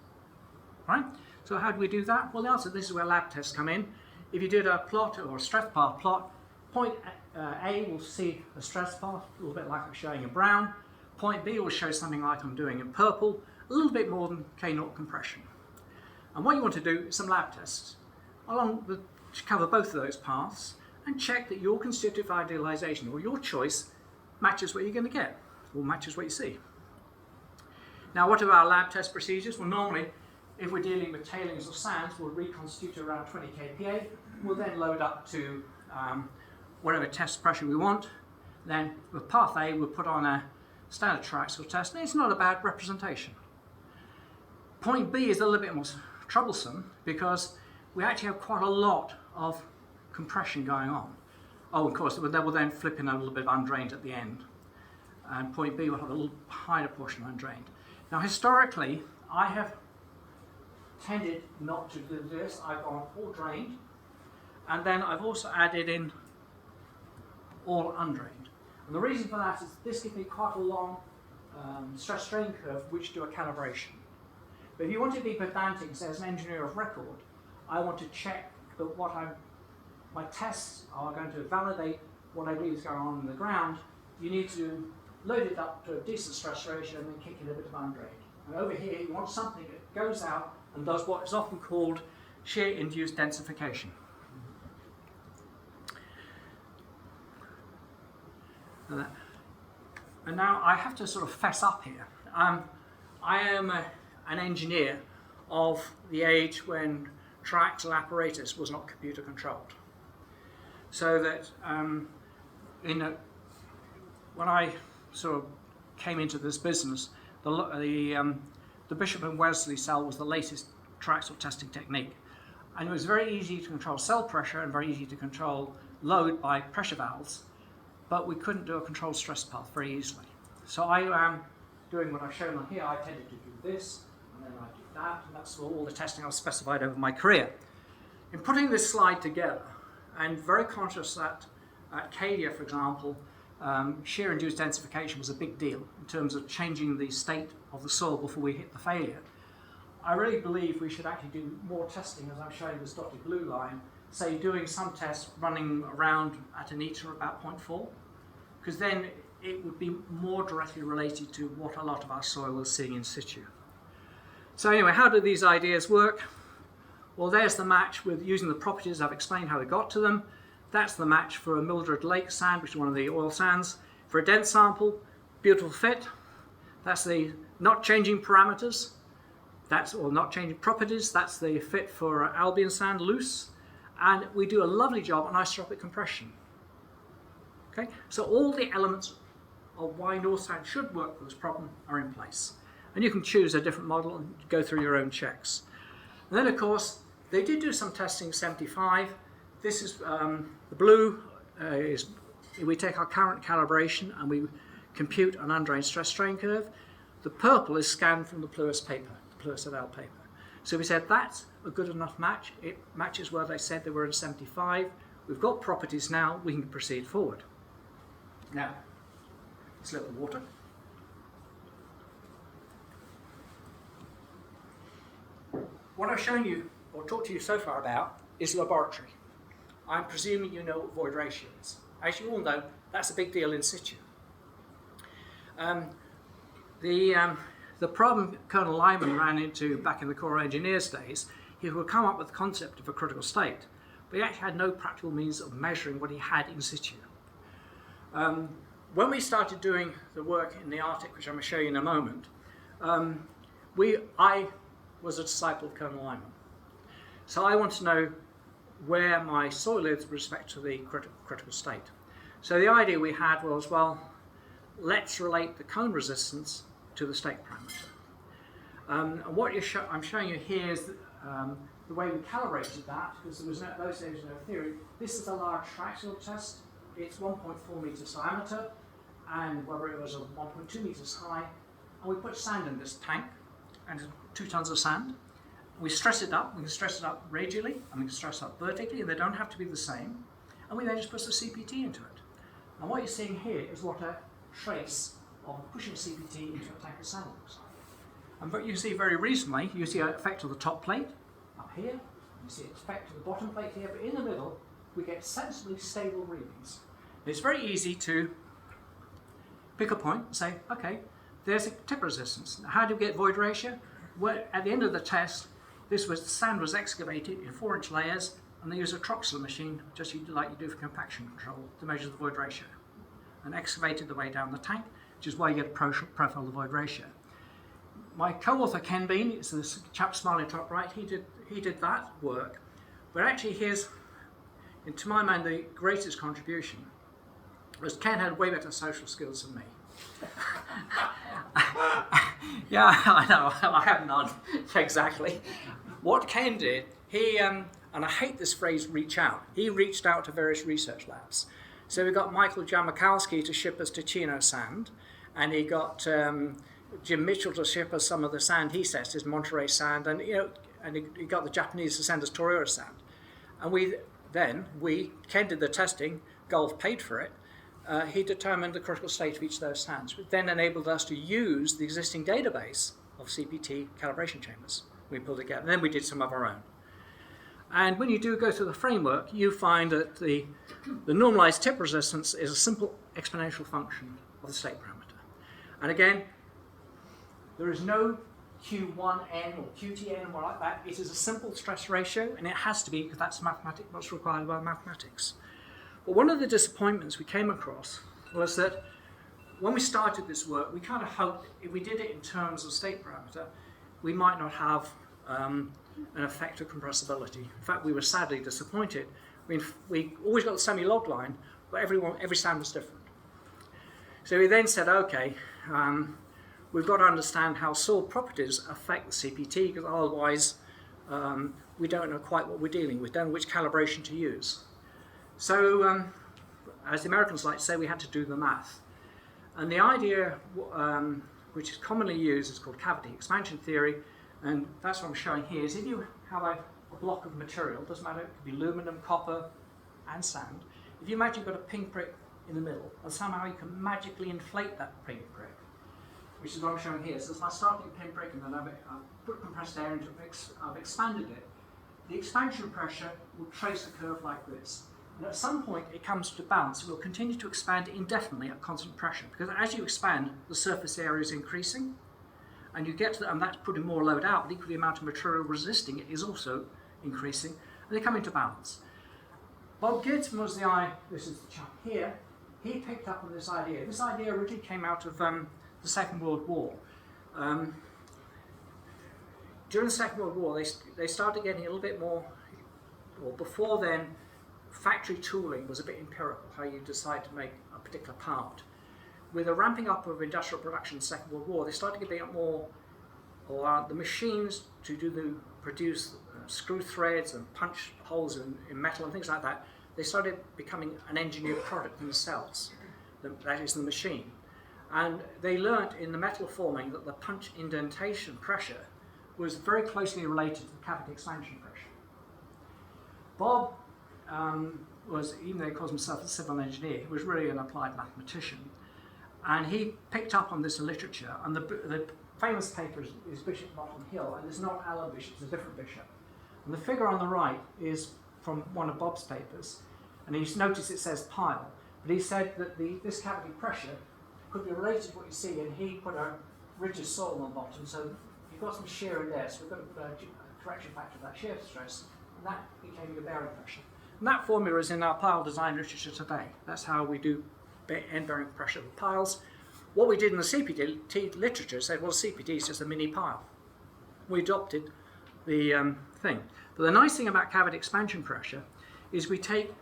Right? So how do we do that? Well, the answer, this is where lab tests come in. If you did a plot or a stress path plot, point A will see a stress path, a little bit like I'm showing in brown. Point B will show something like I'm doing in purple, a little bit more than K0 compression. And what you want to do is some lab tests to cover both of those paths and check that your constitutive idealization or your choice matches what you're going to get or matches what you see. Now, what are our lab test procedures? Well, normally, if we're dealing with tailings or sands, we'll reconstitute around 20 kPa. We'll then load up to whatever test pressure we want. Then with path A, we'll put on a standard triaxial test, and it's not a bad representation. Point B is a little bit more troublesome because we actually have quite a lot of compression going on. Oh, of course, they will then flip in a little bit of undrained at the end. And point B will have a little higher portion of undrained. Now, historically, I have tended not to do this. I've gone all drained, and then I've also added in all undrained. And the reason for that is this gives me quite a long stress strain curve which do a calibration. But if you want to be pedantic, say as an engineer of record, I want to check that my tests are going to validate what I believe is going on in the ground. You need to load it up to a decent stress ratio and then kick in a bit of undrained. And over here you want something that goes out and does what is often called shear-induced densification. And now I have to sort of fess up here. I am an engineer of the age when triaxial apparatus was not computer controlled. So that when I sort of came into this business, the Bishop and Wesley cell was the latest triaxial testing technique. And it was very easy to control cell pressure and very easy to control load by pressure valves, but we couldn't do a controlled stress path very easily. So I am doing what I've shown on here. I tended to do this, and then I do that, and that's all the testing I've specified over my career. In putting this slide together, and very conscious that at Cadia, for example, shear-induced densification was a big deal in terms of changing the state of the soil before we hit the failure. I really believe we should actually do more testing, as I'm showing this dotted blue line, say doing some tests running around at an eta of about 0.4, because then it would be more directly related to what a lot of our soil is seeing in situ. So anyway, how do these ideas work? Well, there's the match with using the properties. I've explained how we got to them. That's the match for a Mildred Lake sand, which is one of the oil sands. For a dense sample, beautiful fit. That's the not changing parameters. Or not changing properties. That's the fit for Albion sand, loose. And we do a lovely job on isotropic compression. Okay, so all the elements of why North Sand should work for this problem are in place. And you can choose a different model and go through your own checks. And then, of course, they did do some testing in 75. This is the blue is we take our current calibration and we compute an undrained stress strain curve. The purple is scanned from the Pluis paper, the Pluis et al. Paper. So we said that's a good enough match. It matches where they said they were in 75. We've got properties now, we can proceed forward. Now, let's let the water. What I've shown you, or talked to you so far about, is laboratory. I'm presuming you know what void ratio is. As you all know, that's a big deal in situ. The problem Colonel Lyman ran into back in the Corps of Engineers days, he would come up with the concept of a critical state, but he actually had no practical means of measuring what he had in situ. When we started doing the work in the Arctic, which I'm going to show you in a moment, I was a disciple of Colonel Lyman. So I want to know where my soil is with respect to the critical state. So the idea we had was, well, let's relate the cone resistance to the state parameter. And what I'm showing you here is the way we calibrated that, because there was those days no theory. This is a large triaxial test. It's 1.4 meters diameter, and whether it was 1.2 meters high. And we put sand in this tank, and 2 tons of sand. We stress it up. We can stress it up radially, and we can stress it up vertically, and they don't have to be the same. And we then just put the CPT into it. And what you're seeing here is what a trace of pushing CPT into a tank of sand looks like. And what you see very recently, you see an effect of the top plate up here. You see an effect of the bottom plate here, but in the middle, we get sensibly stable readings. It's very easy to pick a point and say, okay, there's a tip resistance. Now, how do we get void ratio? Well, at the end of the test, sand was excavated in 4-inch layers, and they use a Troxler machine, just like you do for compaction control, to measure the void ratio, and excavated the way down the tank, which is why you get a profile of the void ratio. My co-author Ken Bean, it's this chap smiling top right, he did that work, but actually his, and to my mind, the greatest contribution was Ken had way better social skills than me. Yeah, I know, I have none, exactly. What Ken did, he, and I hate this phrase, reach out, he reached out to various research labs. So we got Michael Jamakowski to ship us Ticino sand, and he got Jim Mitchell to ship us some of the sand he says is Monterey sand, and he got the Japanese to send us Toriura sand. And Ken did the testing, Gulf paid for it, he determined the critical state of each of those sands, which then enabled us to use the existing database of CPT calibration chambers we pulled together. And then we did some of our own. And when you do go through the framework, you find that the normalized tip resistance is a simple exponential function of the state parameter. And again, there is no Q1n or QTn or like that. It is a simple stress ratio, and it has to be because that's what's required by mathematics. But one of the disappointments we came across was that when we started this work, we kind of hoped if we did it in terms of state parameter, we might not have an effect of compressibility. In fact, we were sadly disappointed. I mean, we always got the semi-log line, but every sand was different. So we then said, okay, we've got to understand how soil properties affect the CPT, because otherwise we don't know quite what we're dealing with, don't know which calibration to use. So, as the Americans like to say, we had to do the math. And the idea, which is commonly used, is called cavity expansion theory, and that's what I'm showing here, is if you have a block of material, doesn't matter, it could be aluminum, copper, and sand, if you imagine you've got a pinprick in the middle, and somehow you can magically inflate that pinprick, which is what I'm showing here. So it's my starting pinprick, and then I've put compressed air into it, I've expanded it. The expansion pressure will trace a curve like this. And at some point it comes to balance. It will continue to expand indefinitely at constant pressure, because as you expand, the surface area is increasing, and you get to that, and that's putting more load out, but equally the amount of material resisting it is also increasing, and they come into balance. Bob Gibbs was this is the chap here, he picked up on this idea. This idea originally came out of the Second World War. During the Second World War, they started getting a little bit more, or before then, factory tooling was a bit empirical, how you decide to make a particular part. With the ramping up of industrial production in the Second World War, they started getting up more, or the machines to produce screw threads and punch holes in metal and things like that. They started becoming an engineered product themselves. That is the machine. And they learnt in the metal forming that the punch indentation pressure was very closely related to the cavity expansion pressure. Bob was, even though he calls himself a civil engineer, he was really an applied mathematician. And he picked up on this in literature, and the famous paper is Bishop Bottom Hill, and it's not Alan Bishop, it's a different bishop. And the figure on the right is from one of Bob's papers, and you notice it says pile, but he said that this cavity pressure could be related to what you see, and he put a ridge of soil on the bottom, so you've got some shear in there, so we've got to put a correction factor of that shear stress, and that became your bearing pressure. And that formula is in our pile design literature today. That's how we do end bearing pressure of piles. What we did in the CPT literature said, well, CPT is just a mini pile. We adopted the thing. But the nice thing about cavity expansion pressure is we take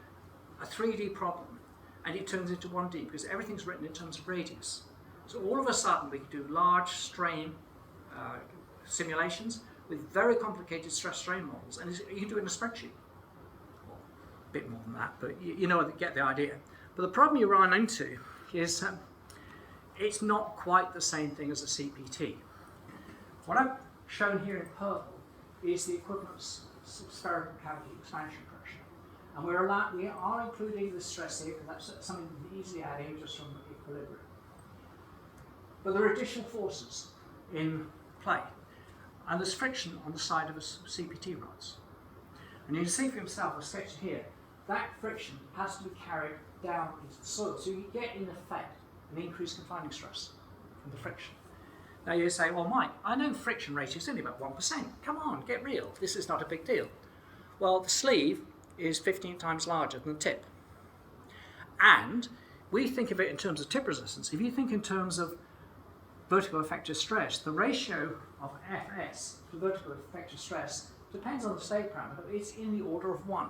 a 3D problem and it turns into 1D, because everything's written in terms of radius. So all of a sudden we can do large strain simulations with very complicated stress strain models, and you can do it in a spreadsheet. Well, a bit more than that, but you get the idea. But the problem you run into is it's not quite the same thing as a CPT. What I've shown here in purple is the equivalent of spherical cavity expansion pressure. And we are including the stress here, because that's something we can easily add in just from equilibrium. But there are additional forces in play. And there's friction on the side of a CPT rods. And you can see for yourself, I've sketched here, that friction has to be carried down into the soil. So you get, in effect, an increased confining stress from the friction. Now you say, well, Mike, I know friction rate is only about 1%. Come on, get real. This is not a big deal. Well, the sleeve is 15 times larger than the tip. And we think of it in terms of tip resistance. If you think in terms of vertical effective stress, the ratio of Fs to vertical effective stress depends on the state parameter, but it's in the order of 1.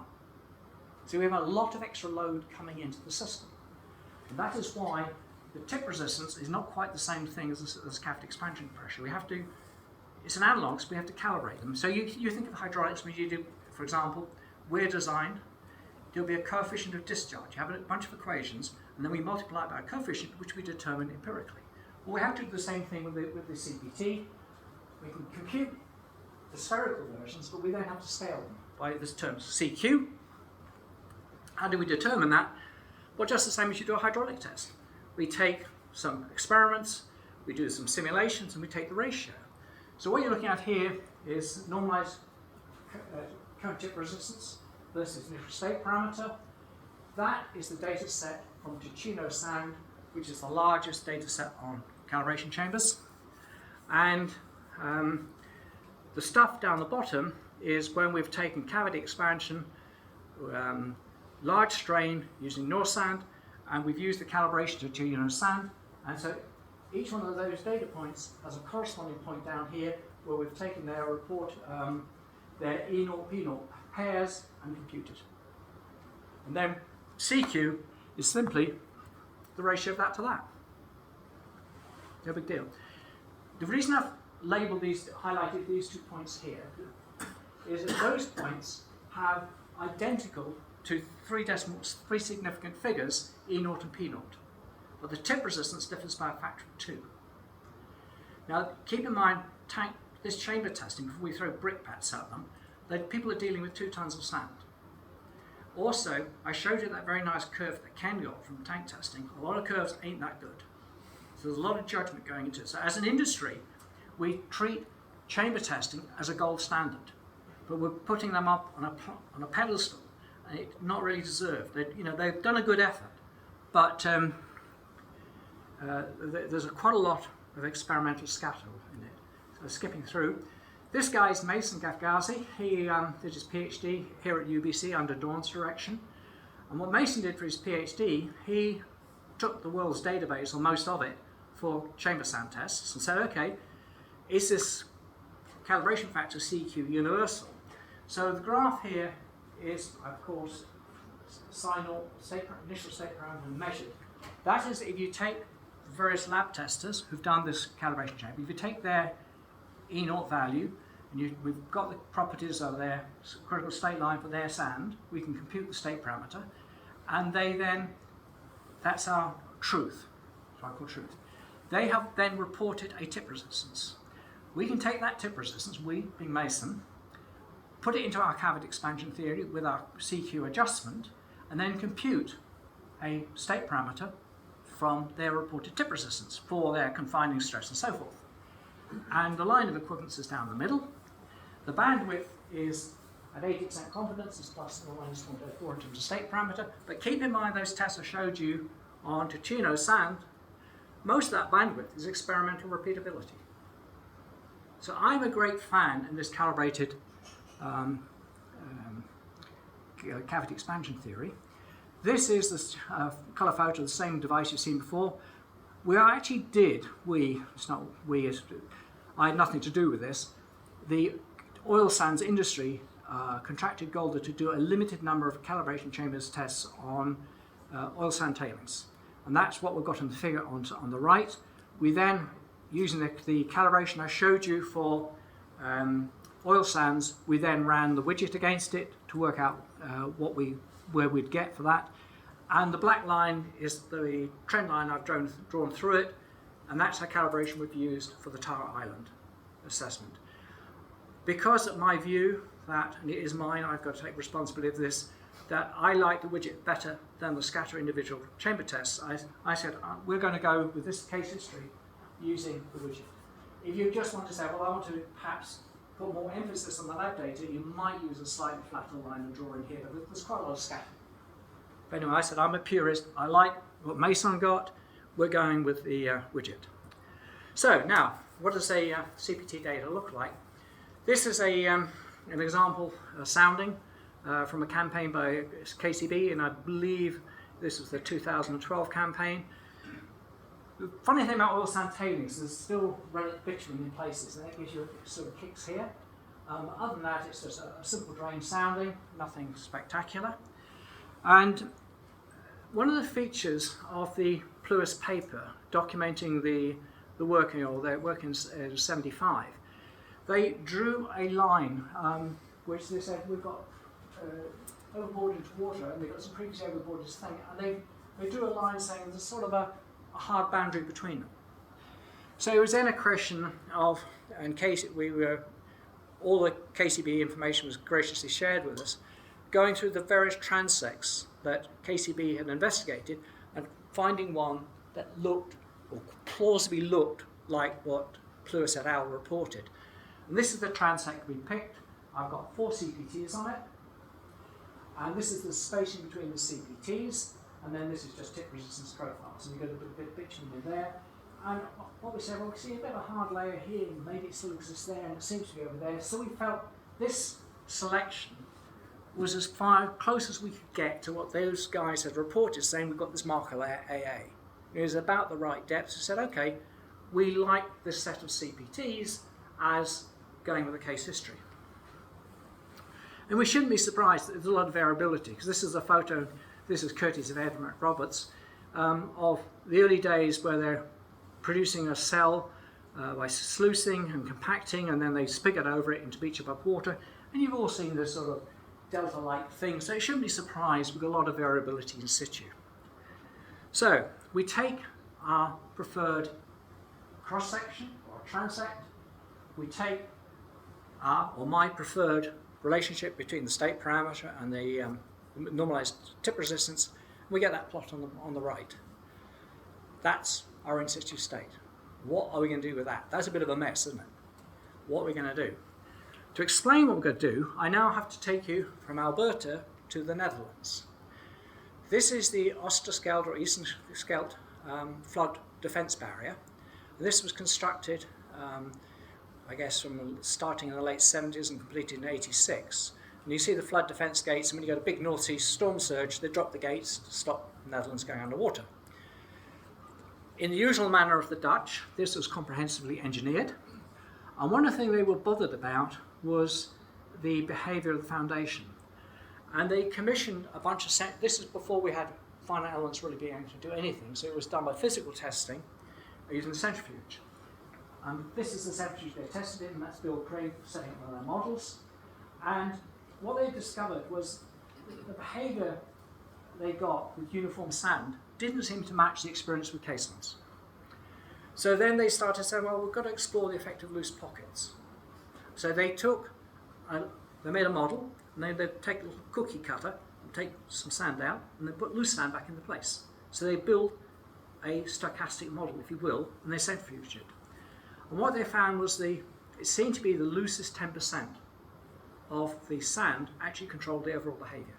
So we have a lot of extra load coming into the system. And that is why the tip resistance is not quite the same thing as cavity expansion pressure. We have to, it's an analog, so we have to calibrate them. So you think of hydraulics when you do, for example, we're designed, there'll be a coefficient of discharge. You have a bunch of equations, and then we multiply by a coefficient which we determine empirically. Well, we have to do the same thing with the CPT. We can compute the spherical versions, but we then have to scale them by this term CQ. How do we determine that? Well, just the same as you do a hydraulic test. We take some experiments, we do some simulations, and we take the ratio. So what you're looking at here is normalized current tip resistance versus initial state parameter. That is the data set from Ticino sand, which is the largest data set on calibration chambers. And the stuff down the bottom is when we've taken cavity expansion, large strain using North sand, and we've used the calibration to Ticino sand. And so each one of those data points has a corresponding point down here where we've taken their report, their E0, P0 pairs and computed. And then CQ is simply the ratio of that to that. No big deal. The reason I've labeled these, highlighted these 2 points here, is that those points have identical to three significant figures, E0 and P0. But the tip resistance differs by a factor of 2. Now, keep in mind, this chamber testing, before we throw brickbats at them, that people are dealing with 2 tons of sand. Also, I showed you that very nice curve that Ken got from tank testing. A lot of curves ain't that good. So there's a lot of judgment going into it. So as an industry, we treat chamber testing as a gold standard, but we're putting them up on a pedestal, and it's not really deserved. They've done a good effort, but there's quite a lot of experimental scatter in it. So skipping through, this guy's Mason Gafgazi. He did his PhD here at UBC under Dawn's direction. And what Mason did for his PhD, he took the world's database, or most of it, for chamber sand tests and said, okay, is this calibration factor CQ universal? So the graph here is, of course, initial state parameter measured. That is, if you take various lab testers who've done this calibration chamber, if you take their E0 value, and we've got the properties of their critical state line for their sand, we can compute the state parameter, and that's our truth, so I call truth. They have then reported a tip resistance. We can take that tip resistance, we, being Mason, put it into our cavity expansion theory with our CQ adjustment, and then compute a state parameter from their reported tip resistance for their confining stress and so forth. And the line of equivalence is down the middle. The bandwidth is at 80% confidence, is plus or minus 1.4 in terms of state parameter. But keep in mind those tests I showed you on Ticino sand, most of that bandwidth is experimental repeatability. So I'm a great fan in this calibrated cavity expansion theory. This is the colour photo of the same device you've seen before. I had nothing to do with this. The oil sands industry contracted Golder to do a limited number of calibration chambers tests on oil sand tailings. And that's what we've got in the figure on the right. We then, using the calibration I showed you for oil sands, we then ran the widget against it to work out where we'd get for that. And the black line is the trend line I've drawn through it, and that's our calibration we've used for the Tower Island assessment. Because of my view that, and it is mine, I've got to take responsibility of this, that I like the widget better than the scatter individual chamber tests, I said we're going to go with this case history using the widget. If you just want to say, well, I want to perhaps put more emphasis on the lab data, you might use a slightly flatter line and draw in here, but there's quite a lot of scatter. But anyway, I said I'm a purist, I like what Mason got, we're going with the widget. So now, what does a CPT data look like? This is an example sounding from a campaign by KCB, and I believe this was the 2012 campaign. The funny thing about oil sand tailings, there's still relic bitumen in places, and that gives you sort of kicks here. Other than that, it's just a simple drain sounding, nothing spectacular. And one of the features of the PLAXIS paper documenting the working, or their work in 75, they drew a line which they said we've got overboard into water, and they've got some previously overboard this thing, and they drew a line saying there's sort of a hard boundary between them. So it was then a question of, in case all the KCB information was graciously shared with us, going through the various transects that KCB had investigated and finding one that looked, or plausibly looked, like what PLAXIS et al. Reported. And this is the transect we picked. I've got 4 CPTs on it. And this is the spacing between the CPTs. And then this is just tip resistance profiles. And you've got a bit of bitumen in there. And what we said, well, we see a bit of a hard layer here, and maybe it still exists there, and it seems to be over there. So we felt this selection was as far close as we could get to what those guys had reported, saying we've got this marker layer AA. It was about the right depth. So we said, okay, we like this set of CPTs as going with the case history. And we shouldn't be surprised that there's a lot of variability, because this is a photo, this is courtesy of Ed Roberts, of the early days where they're producing a cell by sluicing and compacting, and then they spigot over it into beach above water. And you've all seen this sort of delta-like thing, so it shouldn't be surprised we've got a lot of variability in situ. So we take our preferred cross-section or transect, we take our, or my preferred relationship between the state parameter and the normalized tip resistance, and we get that plot on the right. That's our in situ state. What are we going to do with that? That's a bit of a mess, isn't it? What are we going to do? To explain what we're going to do, I now have to take you from Alberta to the Netherlands. This is the Oosterschelde or Eastern Scheldt flood defence barrier. This was constructed, I guess, from starting in the late 70s and completed in 86. And you see the flood defence gates, and when you get a big northeast storm surge, they drop the gates to stop the Netherlands going underwater. In the usual manner of the Dutch, this was comprehensively engineered. And one of the things they were bothered about was the behaviour of the foundation. And they commissioned a bunch of, this is before we had finite elements really being able to do anything, so it was done by physical testing using the centrifuge. This is the centrifuge they tested in, and that's Bill Craig setting up one of their models. And what they discovered was the behaviour they got with uniform sand didn't seem to match the experience with casements. So then they started saying, well, we've got to explore the effect of loose pockets. So they they made a model, and they'd take a little cookie cutter and take some sand out, and then put loose sand back into place. So they built a stochastic model, if you will, and they centrifuged it. And what they found was it seemed to be the loosest 10% of the sand actually controlled the overall behaviour.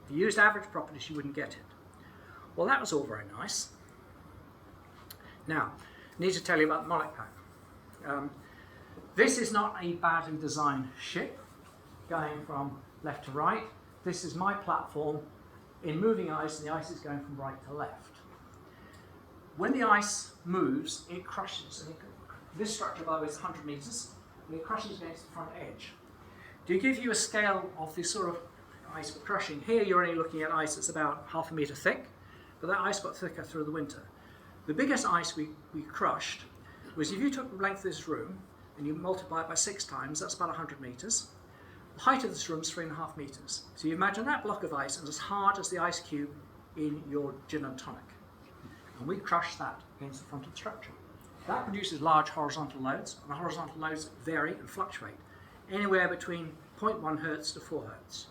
If you used average properties, you wouldn't get it. Well, that was all very nice. Now, I need to tell you about the Mollett pack. This is not a badly designed ship going from left to right. This is my platform in moving ice, and the ice is going from right to left. When the ice moves, it crushes. And this structure above is 100 metres, and it crushes against the front edge. To give you a scale of this sort of ice we're crushing, here you're only looking at ice that's about 1/2 metre thick, but that ice got thicker through the winter. The biggest ice we crushed was, if you took the length of this room and you multiply it by 6 times, that's about 100 metres. The height of this room is 3.5 metres. So you imagine that block of ice is as hard as the ice cube in your gin and tonic. And we crushed that against the front of the structure. That produces large horizontal loads, and the horizontal loads vary and fluctuate, anywhere between 0.1 hertz to 4 hertz.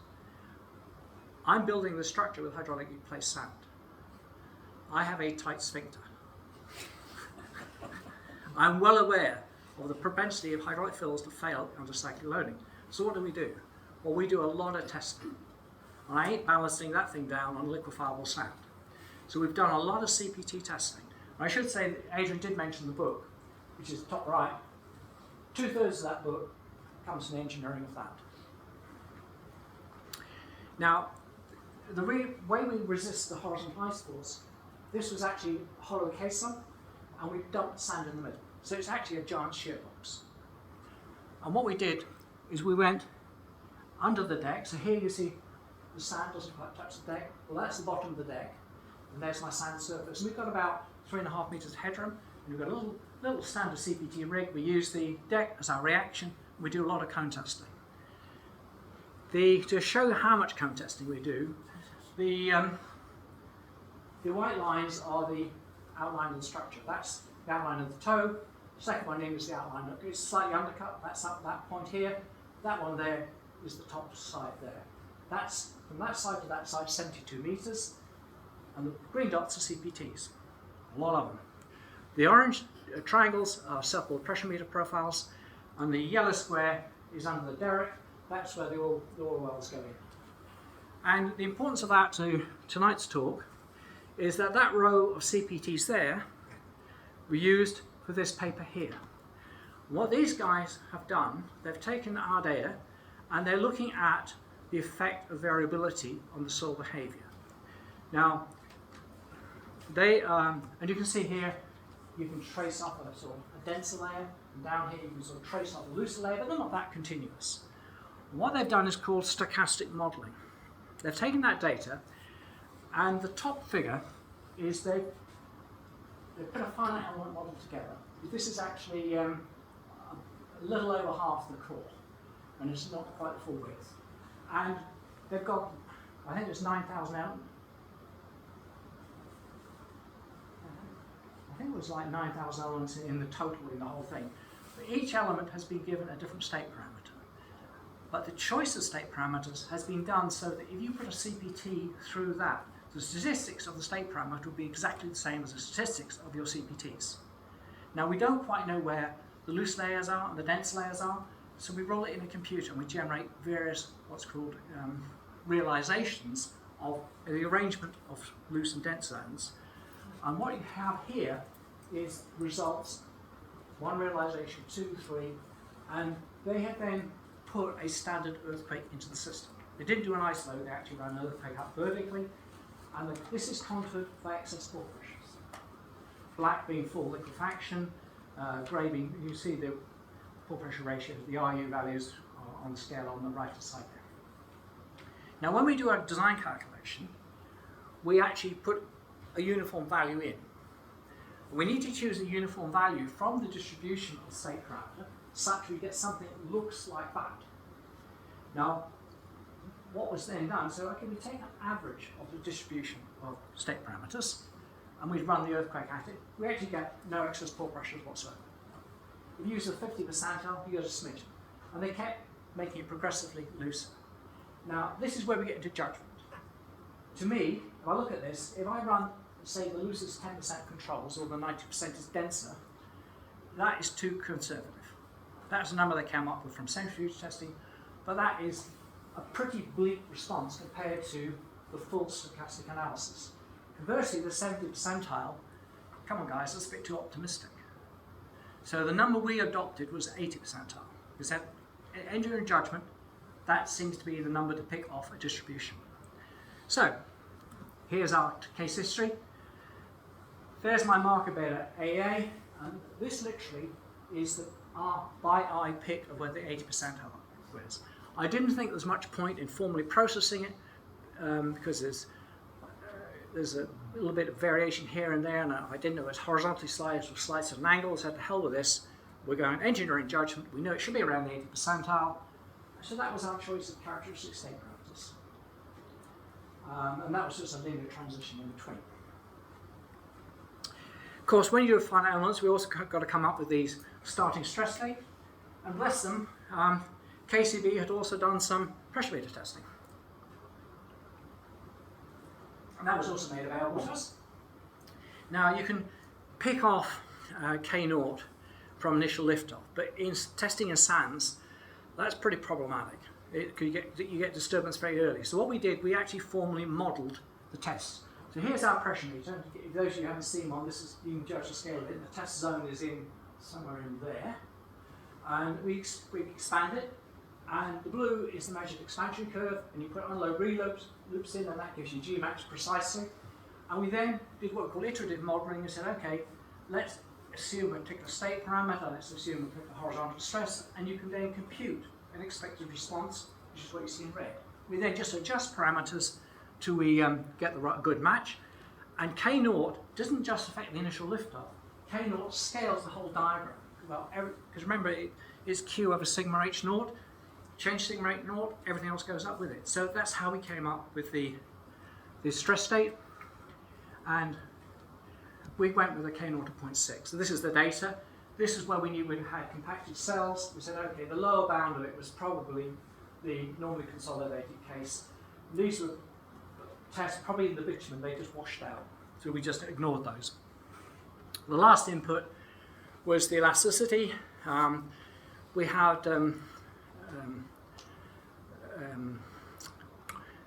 I'm building the structure with hydraulically placed sand. I have a tight sphincter. I'm well aware of the propensity of hydraulic fills to fail under cyclic loading. So what do? Well, we do a lot of testing. And I ain't balancing that thing down on liquefiable sand. So we've done a lot of CPT testing. I should say that Adrian did mention the book, which is top right. 2/3 of that book comes from the engineering of that. Now, the way we resist the horizontal ice falls, this was actually a hollow caisson, and we dumped sand in the middle. So it's actually a giant shear box. And what we did is we went under the deck. So here you see the sand doesn't quite touch the deck. Well, that's the bottom of the deck, and there's my sand surface. And we've got about 3.5 meters headroom, and we've got a little standard CPT rig. We use the deck as our reaction. We do a lot of cone testing. To show how much cone testing we do, the white lines are the outline of the structure. That's the outline of the toe. The second one in is the outline. It's slightly undercut. That's up that point here. That one there is the top side there. That's from that side to that side, 72 meters. And the green dots are CPTs, a lot of them. The orange triangles are self-bore pressure meter profiles, and the yellow square is under the derrick. That's where the oil wells go in. And the importance of that to tonight's talk is that that row of CPTs there were used for this paper here. What these guys have done, they've taken our data and they're looking at the effect of variability on the soil behavior. Now, and you can see here, you can trace up a sort of a denser layer, and down here you can sort of trace up a looser layer, but they're not that continuous. What they've done is called stochastic modeling. They've taken that data, and the top figure is they've put a finite element model together. This is actually a little over half the core, and it's not quite the full width. And they've got, I think it's 9,000 elements. I think it was like 9,000 elements in the total in the whole thing. But each element has been given a different state parameter. But the choice of state parameters has been done so that if you put a CPT through that, the statistics of the state parameter will be exactly the same as the statistics of your CPTs. Now, we don't quite know where the loose layers are and the dense layers are, so we roll it in a computer and we generate various what's called realizations of the arrangement of loose and dense zones. And what you have here is results, 1 realization, 2, 3, and they have then put a standard earthquake into the system. They didn't do an ice load, they actually ran an earthquake up vertically, and this is contoured by excess pore pressures. Black being full liquefaction, grey being, you see the pore pressure ratio, the RU values on the scale on the right hand side there. Now when we do our design calculation, we actually put a uniform value in. We need to choose a uniform value from the distribution of the state parameter such we get something that looks like that. Now, what was then done, so okay, we take an average of the distribution of state parameters and we run the earthquake at it, we actually get no excess pore pressures whatsoever. If you use the 50 percentile, you get a smidgen. And they kept making it progressively looser. Now, this is where we get into judgment. To me, if I look at this, if I run, say, the loosest 10% controls, or the 90% is denser, that is too conservative. That's a number they came up with from centrifuge testing, but that is a pretty bleak response compared to the full stochastic analysis. Conversely, the 70 percentile, come on guys, that's a bit too optimistic. So the number we adopted was 80 percentile. We said, engineering judgment, that seems to be the number to pick off a distribution. So, here's our case history. There's my marker beta AA, and this literally is our by eye pick of where the 80 percentile was. I didn't think there was much point in formally processing it because there's a little bit of variation here and there, and I didn't know it was horizontally sliced or sliced at an angle, so I said, to hell with this. We're going engineering judgment. We know it should be around the 80 percentile. So that was our choice of characteristic state parameters. And that was just a linear transition in between. Of course, when you do finite elements, we also got to come up with these starting stress state. And bless them, KCB had also done some pressure meter testing. And that was also made available to us. Now, you can pick off K0 from initial liftoff, but in testing in sands, that's pretty problematic. You get disturbance very early. So what we did, we actually formally modelled the test. So here's our pressure meter. If those of you who haven't seen one, this is, you can judge the scale of it. The test zone is in somewhere in there. And we expand it, And the blue is the measured expansion curve, and you put unload loops in, and that gives you Gmax precisely. And we then did what we call iterative modelling and said, okay, let's assume a particular state parameter, let's assume a particular horizontal stress, and you can then compute an expected response, which is what you see in red. We then just adjust parameters till we get the right good match. And K0 doesn't just affect the initial liftoff. K0 scales the whole diagram. Well, because remember, it's Q over sigma H0. Change sigma H0, everything else goes up with it. So that's how we came up with the stress state. And we went with a K0 to 0.6. So this is the data. This is where we knew we had compacted cells. We said, okay, the lower bound of it was probably the normally consolidated case. These were tests, probably in the bitumen, they just washed out. So we just ignored those. The last input was the elasticity. We had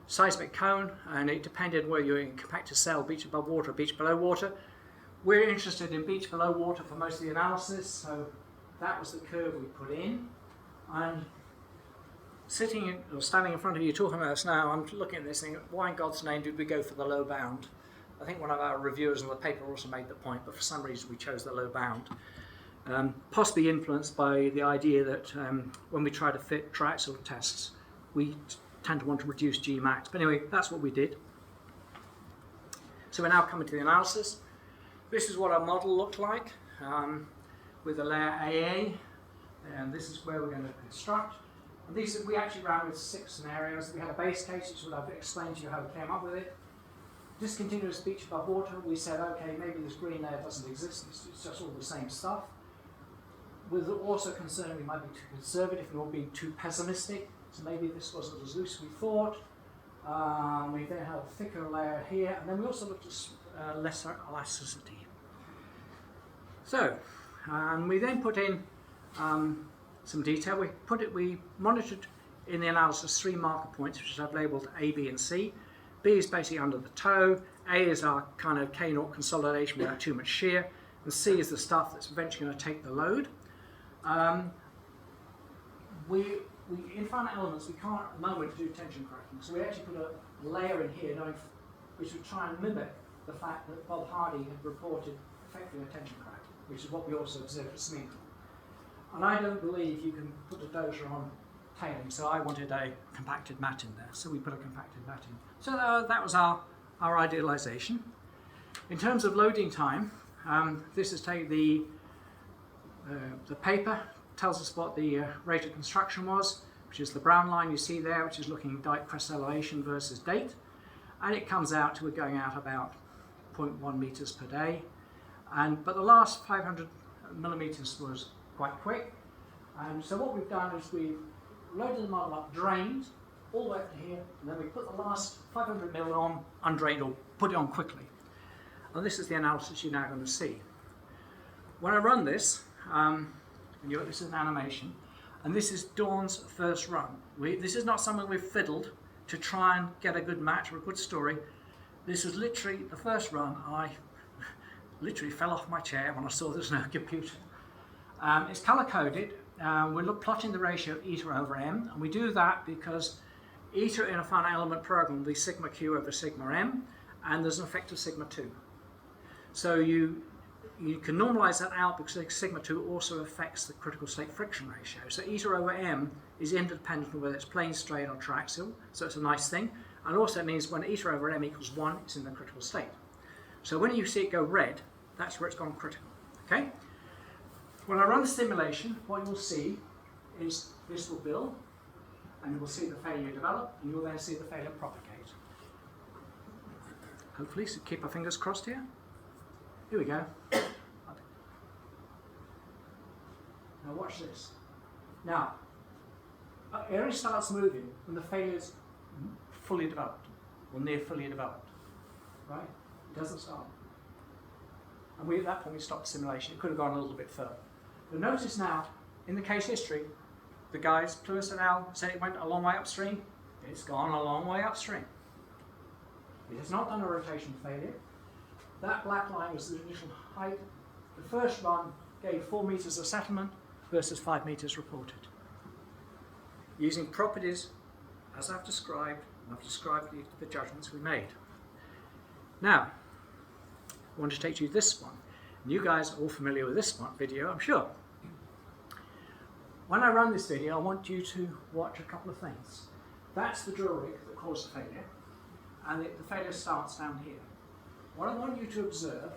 seismic cone, and it depended whether you were in compacted cell, beach above water, or beach below water. We're interested in beach below water for most of the analysis, so that was the curve we put in. And standing in front of you talking about this now, I'm looking at this thing, why in God's name did we go for the low bound? I think one of our reviewers in the paper also made the point, but for some reason we chose the low bound. Possibly influenced by the idea that when we try to fit triaxial tests, we tend to want to reduce Gmax. But anyway, that's what we did. So we're now coming to the analysis. This is what our model looked like with the layer AA, and this is where we're going to construct. And we actually ran with 6 scenarios. We had a base case, which is what I've explained to you how we came up with it. Discontinuous beach above water, we said, okay, maybe this green layer doesn't exist, it's just all the same stuff. We're also concerned we might be too conservative and we're being too pessimistic, so maybe this wasn't as loose as we thought. We then had a thicker layer here, and then we also looked at lesser elasticity. So, we then put in some detail. We monitored in the analysis 3 marker points, which I've labelled A, B, and C. B is basically under the toe. A is our kind of K0 consolidation without too much shear, and C is the stuff that's eventually going to take the load. In finite elements, we can't at the moment do tension cracking, so we actually put a layer in here, which would try and mimic the fact that Bob Hardy had reported effectively a tension crack, which is what we also observed at Smith. And I don't believe you can put a dozer on tailings, so I wanted a compacted mat in there, so we put a compacted mat in. So that was our idealization. In terms of loading time, this is the paper tells us what the rate of construction was, which is the brown line you see there, which is looking dike crest elevation versus date, and it comes out to we're going out about 0.1 meters per day. But the last 500 millimeters was quite quick, and so what we've done is we've loaded the model up drained all the way up to here, and then we put the last 500 mil on undrained, or put it on quickly. And this is the analysis you're now going to see. When I run this, this is an animation, and this is Dawn's first run. This is not something we've fiddled to try and get a good match or a good story. This was literally the first run. I literally fell off my chair when I saw there's no computer. It's color-coded. We're plotting the ratio of eta over m, and we do that because eta in a finite element program will be sigma q over sigma m, and there's an effect of sigma 2. So you can normalize that out because sigma 2 also affects the critical state friction ratio. So eta over m is independent of whether it's plane strain or triaxial, so it's a nice thing. And also it means when eta over m equals 1, it's in the critical state. So when you see it go red, that's where it's gone critical. Okay? When I run the simulation, what you'll see is this will build, and you will see the failure develop, and you'll then see the failure propagate. Hopefully, so keep our fingers crossed here. Here we go. Now watch this. Now, it only starts moving when the failure's fully developed, or near fully developed, right? It doesn't start. And at that point we stopped the simulation. It could have gone a little bit further. But notice now, in the case history, the guys, Pluis and Al, said it went a long way upstream. It's gone a long way upstream. It has not done a rotation failure. That black line was the initial height. The first run gave 4 meters of settlement versus 5 meters reported. using properties as I've described, and I've described the judgments we made. Now, I want to take you to this one. And you guys are all familiar with this one video, I'm sure. When I run this video, I want you to watch a couple of things. That's the drill rig that caused the failure, and the failure starts down here. What I want you to observe,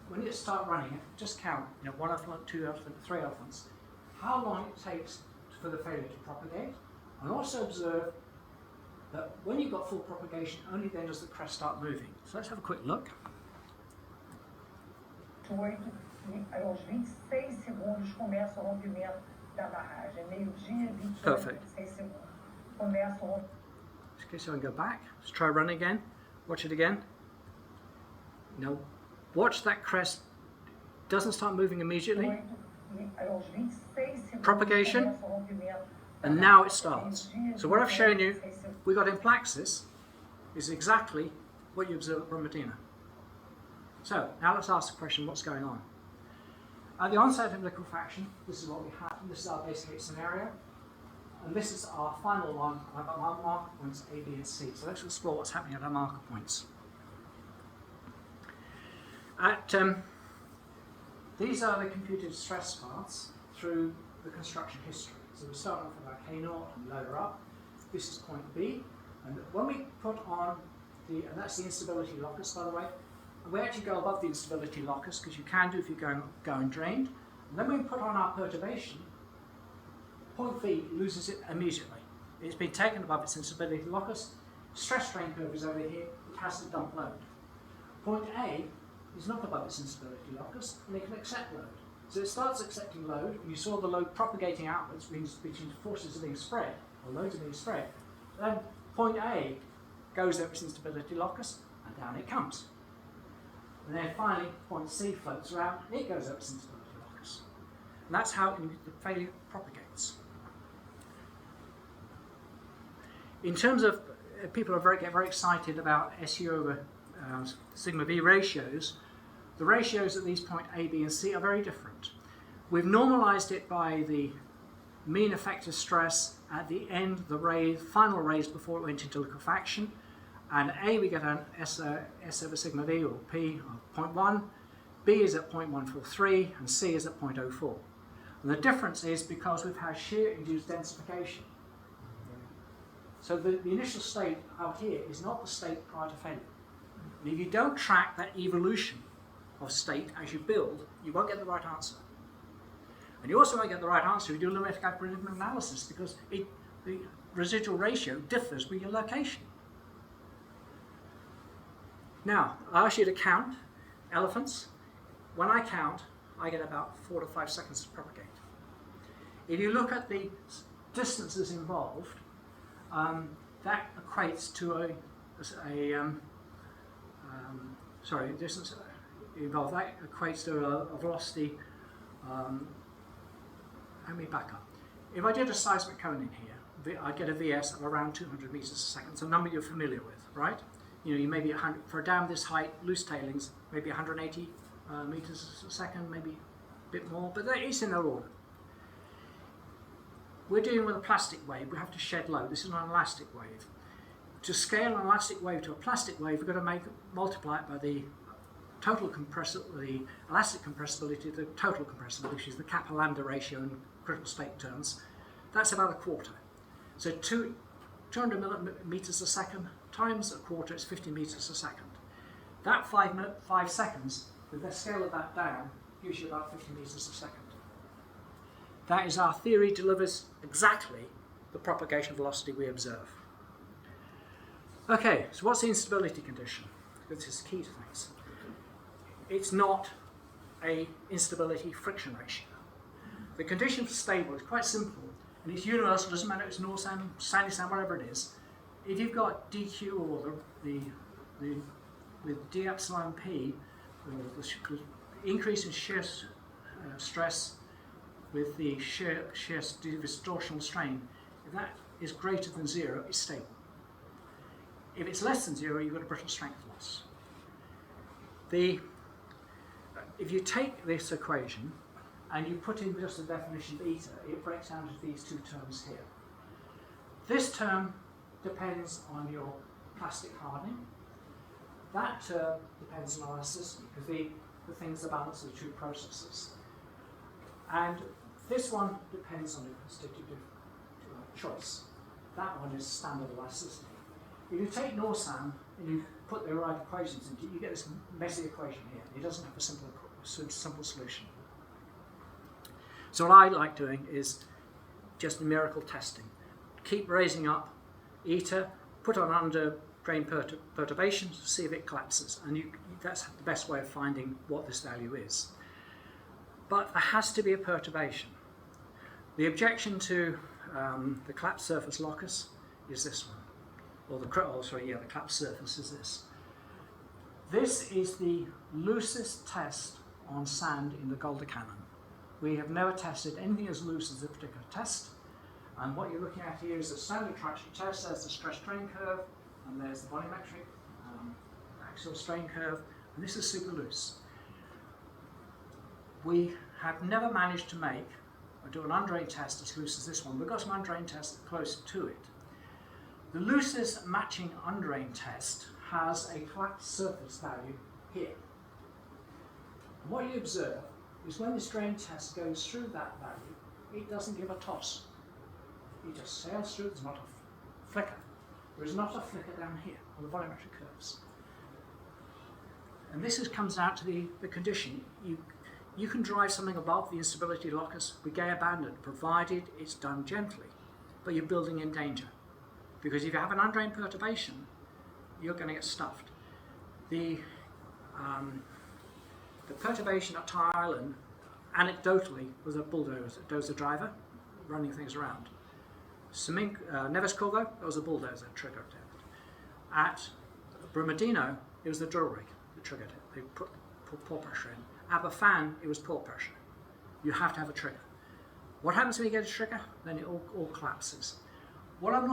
when you start running it, just count, 1 elephant, 2 elephant, 3 elephants, how long it takes for the failure to propagate, and also observe that when you've got full propagation, only then does the crest start moving. So let's have a quick look. 8 e aos 26 segundos começa o rompimento da barragem. Meio-dia, 26 segundos. Começa o rompimento. Okay, so I can go back. Let's try run again. Watch it again. Now, watch that crest. Doesn't start moving immediately. 8 e aos 26 segundos Propagation. começa o rompimento. And now it starts. So what I've shown you, we got in PLAXIS, is exactly what you observe at Brumadinho. So now let's ask the question, what's going on? At the onset of liquefaction, this is what we have, this is our base case scenario, and this is our final one. I've got my marker points A, B, and C. So let's explore what's happening at our marker points. These are the computed stress paths through the construction history. So we start off with our K0 and load her up. This is point B, and when we put on and that's the instability locus, by the way, and we actually go above the instability locus, because you can do if you're going drained. And then when we put on our perturbation, point B loses it immediately. It's been taken above its instability locus, stress strain curve is over here, it has to dump load. Point A is not above its instability locus, and it can accept load. So it starts accepting load, and you saw the load propagating outwards, between forces are being spread, or loads are being spread. Then point A goes over its instability locus, and down it comes. And then finally, point C floats around, and it goes over its instability locus. And that's how the failure propagates. In terms of, people get very excited about SU over sigma V ratios. The ratios at these point A, B, and C are very different. We've normalized it by the mean effective stress at the end, the final raise before it went into liquefaction. And A, we get an S over sigma V, or P, of 0.1. B is at 0.143, and C is at 0.04. And the difference is because we've had shear-induced densification. So the initial state out here is not the state prior to failure. And if you don't track that evolution of state as you build, you won't get the right answer. And you also won't get the right answer if you do limit equilibrium analysis, because the residual ratio differs with your location. Now, I ask you to count elephants. When I count, I get about 4 to 5 seconds to propagate. If you look at the distances involved, that equates to distance involved, that equates to a velocity, let me back up. If I did a seismic cone in here, I'd get a VS of around 200 meters a second. It's a number you're familiar with, right? You may be 100, for a dam this height, loose tailings, maybe 180 meters a second, maybe a bit more, but it's in that order. We're dealing with a plastic wave, we have to shed load. This is an elastic wave. To scale an elastic wave to a plastic wave, we've got to multiply it by the total the elastic compressibility, the total compressibility, which is the kappa lambda ratio in critical state terms. That's about a quarter. So 200 meters a second times a quarter is 50 meters a second. That 5 seconds, with the scale of that down, gives you about 50 meters a second. That is, our theory delivers exactly the propagation velocity we observe. Okay, so what's the instability condition? This is key to things. It's not an instability friction ratio. The condition for stable is quite simple, and it's universal, doesn't matter if it's north sand, sandy sand, whatever it is. If you've got dq, or with d epsilon p, the increase in shear stress with the shear distortional strain, if that is greater than 0, it's stable. If it's less than 0, you've got a brittle strength loss. If you take this equation and you put in just the definition beta, it breaks down to these two terms here. This term depends on your plastic hardening. That term depends on analysis, because the things are balanced with two processes. And this one depends on your constitutive choice. That one is standard elasticity. If you take Norsan and you put the right equations into it, you get this messy equation here. It doesn't have a simple solution. So what I like doing is just numerical testing. Keep raising up eta, put on under drain perturbation, see if it collapses. And that's the best way of finding what this value is. But there has to be a perturbation. The objection to the collapsed surface locus is this one. Or the collapsed surface is this. This is the loosest test on sand in the Golden Canyon. We have never tested anything as loose as this particular test. And what you're looking at here is a standard traction test. There's the stress strain curve, and there's the volumetric axial strain curve, and this is super loose. We have never managed to make or do an undrained test as loose as this one. We've got some undrained tests closer to it. The loosest matching undrained test has a collapsed surface value here. And what you observe is when this drain test goes through that value, it doesn't give a toss. It just sails through. There's not a flicker. There is not a flicker down here on the volumetric curves. And this comes out to the condition. You can drive something above the instability locus with gay abandon, provided it's done gently, but you're building in danger. Because if you have an undrained perturbation, you're going to get stuffed. The perturbation at Tire Island, anecdotally, was a bulldozer driver running things around. Nevis Corvo, that was a bulldozer that triggered it. At Brumadinho, it was the drill rig that triggered it. They put pore pressure in. At Bafan, it was pore pressure. You have to have a trigger. What happens when you get a trigger? Then it all collapses. What I'm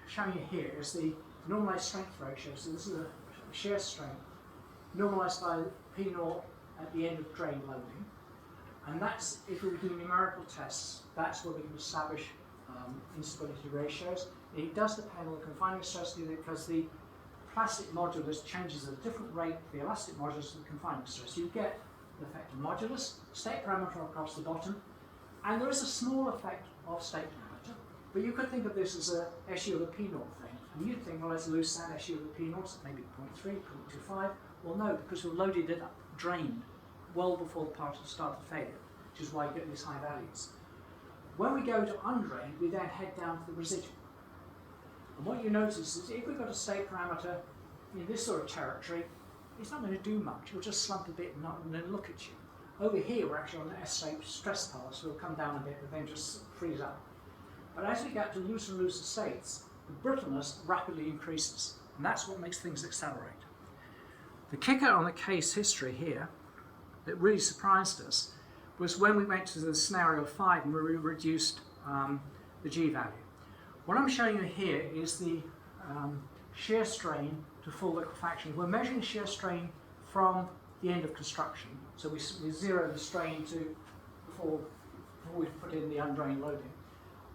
showing you here is the normalized strength ratio. So this is a shear strength normalized by P0 at the end of drain loading. And that's, if we do numerical tests, that's where we can establish instability ratios. It does depend on the confining stress because the plastic modulus changes at a different rate to the elastic modulus of the confining stress. You get the effect of modulus, state parameter across the bottom, and there is a small effect of state parameter. But you could think of this as a SU of the P0 thing. And you'd think, well, let's loose sand SU of the P0, so maybe 0.3, 0.25. Well, no, because we've loaded it up, drained, well before the part of the start of failure, which is why you get these high values. When we go to undrained, we then head down to the residual. And what you notice is if we've got a state parameter in this sort of territory, it's not going to do much. It'll just slump a bit and then look at you. Over here, we're actually on the S-shaped stress path, so it'll come down a bit and then just freeze up. But as we get to looser and looser states, the brittleness rapidly increases, and that's what makes things accelerate. The kicker on the case history here that really surprised us was when we went to the scenario 5 and we reduced the G value. What I'm showing you here is the shear strain to full liquefaction. We're measuring shear strain from the end of construction. So we zero the strain to before we put in the undrained loading.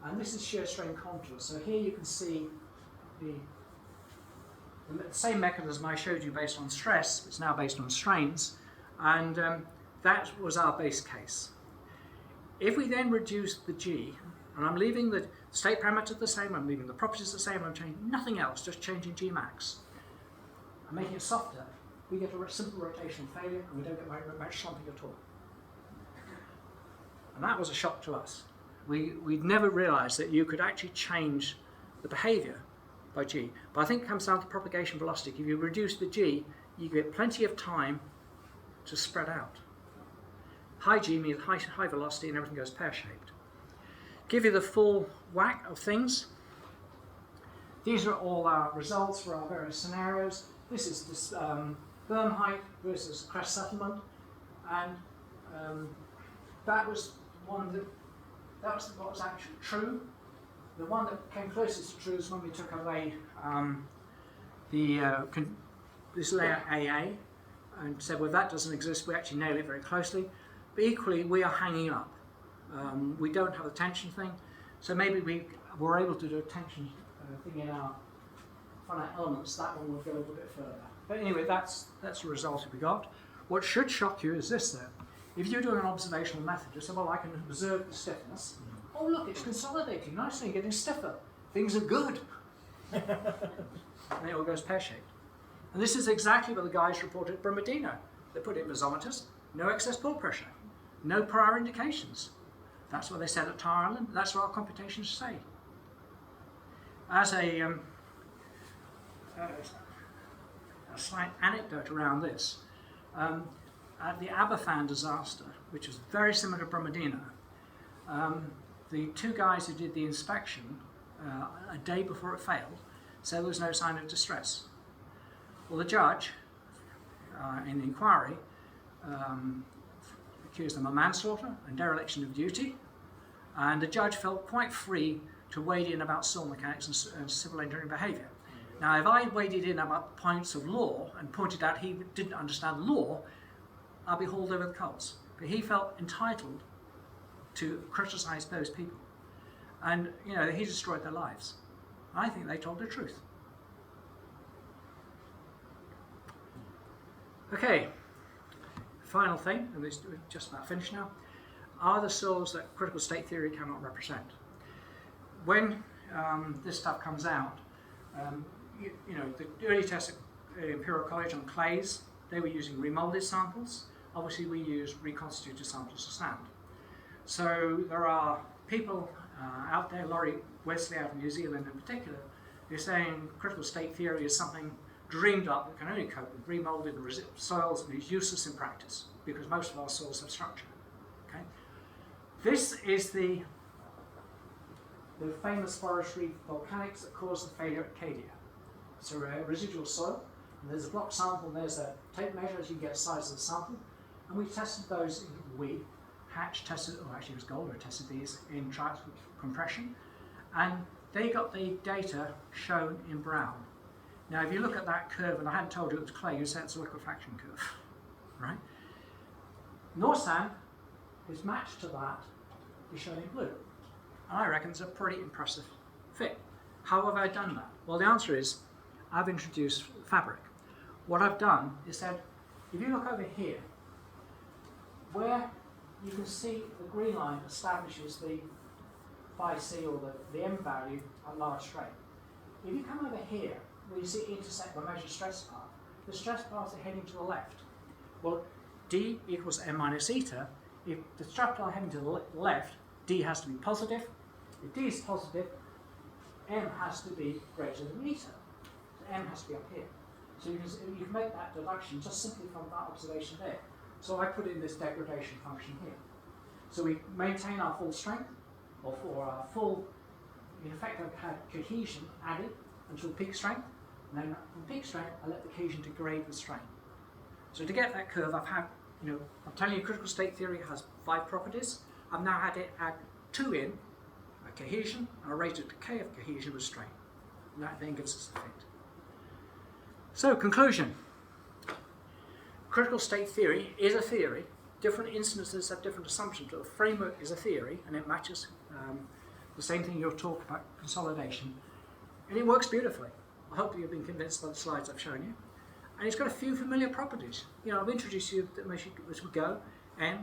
And this is shear strain contour. So here you can see the same mechanism I showed you based on stress. It's now based on strains. And that was our base case. If we then reduce the G, and I'm leaving the state parameter the same, I'm leaving the properties the same, I'm changing nothing else, just changing G max. I'm making it softer, we get a simple rotational failure and we don't get much slumping at all. And that was a shock to us. We'd never realized that you could actually change the behavior by G. But I think it comes down to propagation velocity. If you reduce the G, you get plenty of time to spread out. High G means high velocity and everything goes pear-shaped. Give you the full whack of things. These are all our results for our various scenarios. This is this berm height versus crest settlement, and that was what was actually true. The one that came closest to true is when we took away this layer AA and said, well, that doesn't exist, we actually nail it very closely. But equally, we are hanging up. We don't have the tension thing, so maybe we we're able to do a tension thing in our finite elements, that one will go a little bit further. But anyway, that's the result we got. What should shock you is this, though. If you're doing an observational method, you say, well, I can observe the stiffness. Oh, look, it's consolidating nicely and getting stiffer. Things are good. And it all goes pear-shaped. And this is exactly what the guys reported at Brumadinho. They put in mesometers, no excess pull pressure, no prior indications. That's what they said at Tar Island. That's what our computations say. As a slight anecdote around this, at the Aberfan disaster, which was very similar to Brumadinho, the two guys who did the inspection a day before it failed said there was no sign of distress. Well, the judge in the inquiry accused them of manslaughter and dereliction of duty, and the judge felt quite free to wade in about soil mechanics and civil engineering behaviour. Now, if I waded in about points of law and pointed out he didn't understand law, I'd be hauled over the coals. But he felt entitled to criticise those people. And, you know, he destroyed their lives. I think they told the truth. Okay, final thing, and we're just about finished now, are the soils that critical state theory cannot represent. When this stuff comes out, you know, the early tests at Imperial College on clays, they were using remolded samples. Obviously, we use reconstituted samples of sand. So there are people out there, Laurie Wesley out of New Zealand in particular, who are saying critical state theory is something dreamed up that can only cope with remolded soils and is useless in practice because most of our soils have structure. Okay? This is the famous forestry volcanics that caused the failure at Cadia. It's a residual soil, and there's a block sample, there's a tape measure, so you can get the size of the sample, and we tested those, Hatch tested, or actually it was Golder tested these in trials with compression, and they got the data shown in brown. Now if you look at that curve, and I hadn't told you it was clay, you'd say it's a liquefaction curve, right? North sand is matched to that, is shown in blue. And I reckon it's a pretty impressive fit. How have I done that? Well, the answer is, I've introduced fabric. What I've done is said, if you look over here, where you can see the green line establishes the phi c or the m value at large strain. If you come over here, where you see intersect the measured stress path, the stress paths are heading to the left. Well, d equals m minus eta. If the stress path are heading to the left, d has to be positive. If d is positive, m has to be greater than eta. So m has to be up here. So you can make that deduction just simply from that observation there. So I put in this degradation function here. So we maintain our full strength, or for our full, in effect I've had cohesion added until peak strength, and then from peak strength I let the cohesion degrade with strain. So to get that curve I've had, you know, I'm telling you critical state theory has 5 properties. I've now had it add 2 in, a cohesion and a rate of decay of cohesion with strain. And that then gives us the fit. So conclusion. Critical state theory is a theory. Different instances have different assumptions, but the framework is a theory and it matches the same thing you're talking about, consolidation. And it works beautifully. I hope you've been convinced by the slides I've shown you. And it's got a few familiar properties. You know, I've introduced you as we go, n,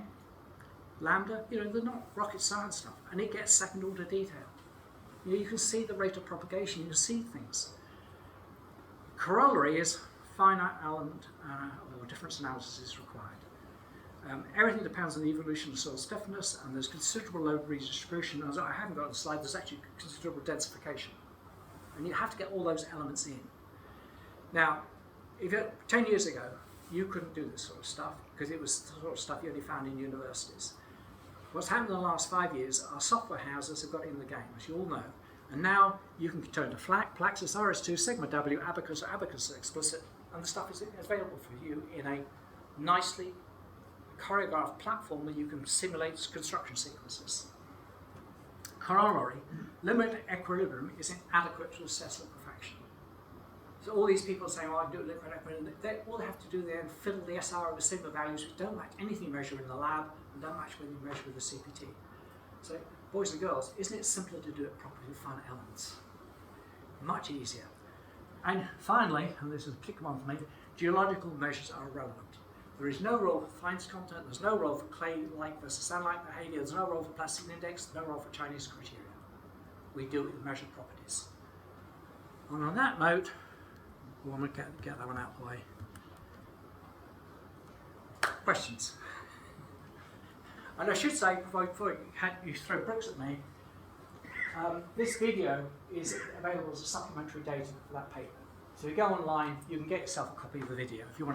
lambda, you know, they're not rocket science stuff. And it gets second order detail. You know, you can see the rate of propagation, you can see things. Corollary is finite element or difference analysis is required. Everything depends on the evolution of soil stiffness, and there's considerable load redistribution. As I haven't got on the slide, there's actually considerable densification. And you have to get all those elements in. Now, if 10 years ago, you couldn't do this sort of stuff because it was the sort of stuff you only found in universities. What's happened in the last 5 years, our software houses have got in the game, as you all know. And now you can turn to PLAXIS, RS2, Sigma W, Abacus, or Abacus Explicit, and the stuff is available for you in a nicely choreographed platform where you can simulate construction sequences. Corollary, limit equilibrium is inadequate to assess liquefaction. So all these people saying, oh, I can do liquid equilibrium, all they have to do then fiddle the SR with sigma values which don't match anything measured in the lab and don't match when you measure with the CPT. So boys and girls, isn't it simpler to do it properly with finite elements? Much easier. And finally, and this is a particular one for me, geological measures are irrelevant. There is no role for fines content, there's no role for clay-like versus sand-like behaviour, there's no role for plasticity index, no role for Chinese criteria. We deal with measured properties. And on that note, we'll get that one out of the way. Questions? And I should say, before you throw bricks at me, this video is available as a supplementary data for that paper. So if you go online, you can get yourself a copy of the video if you want to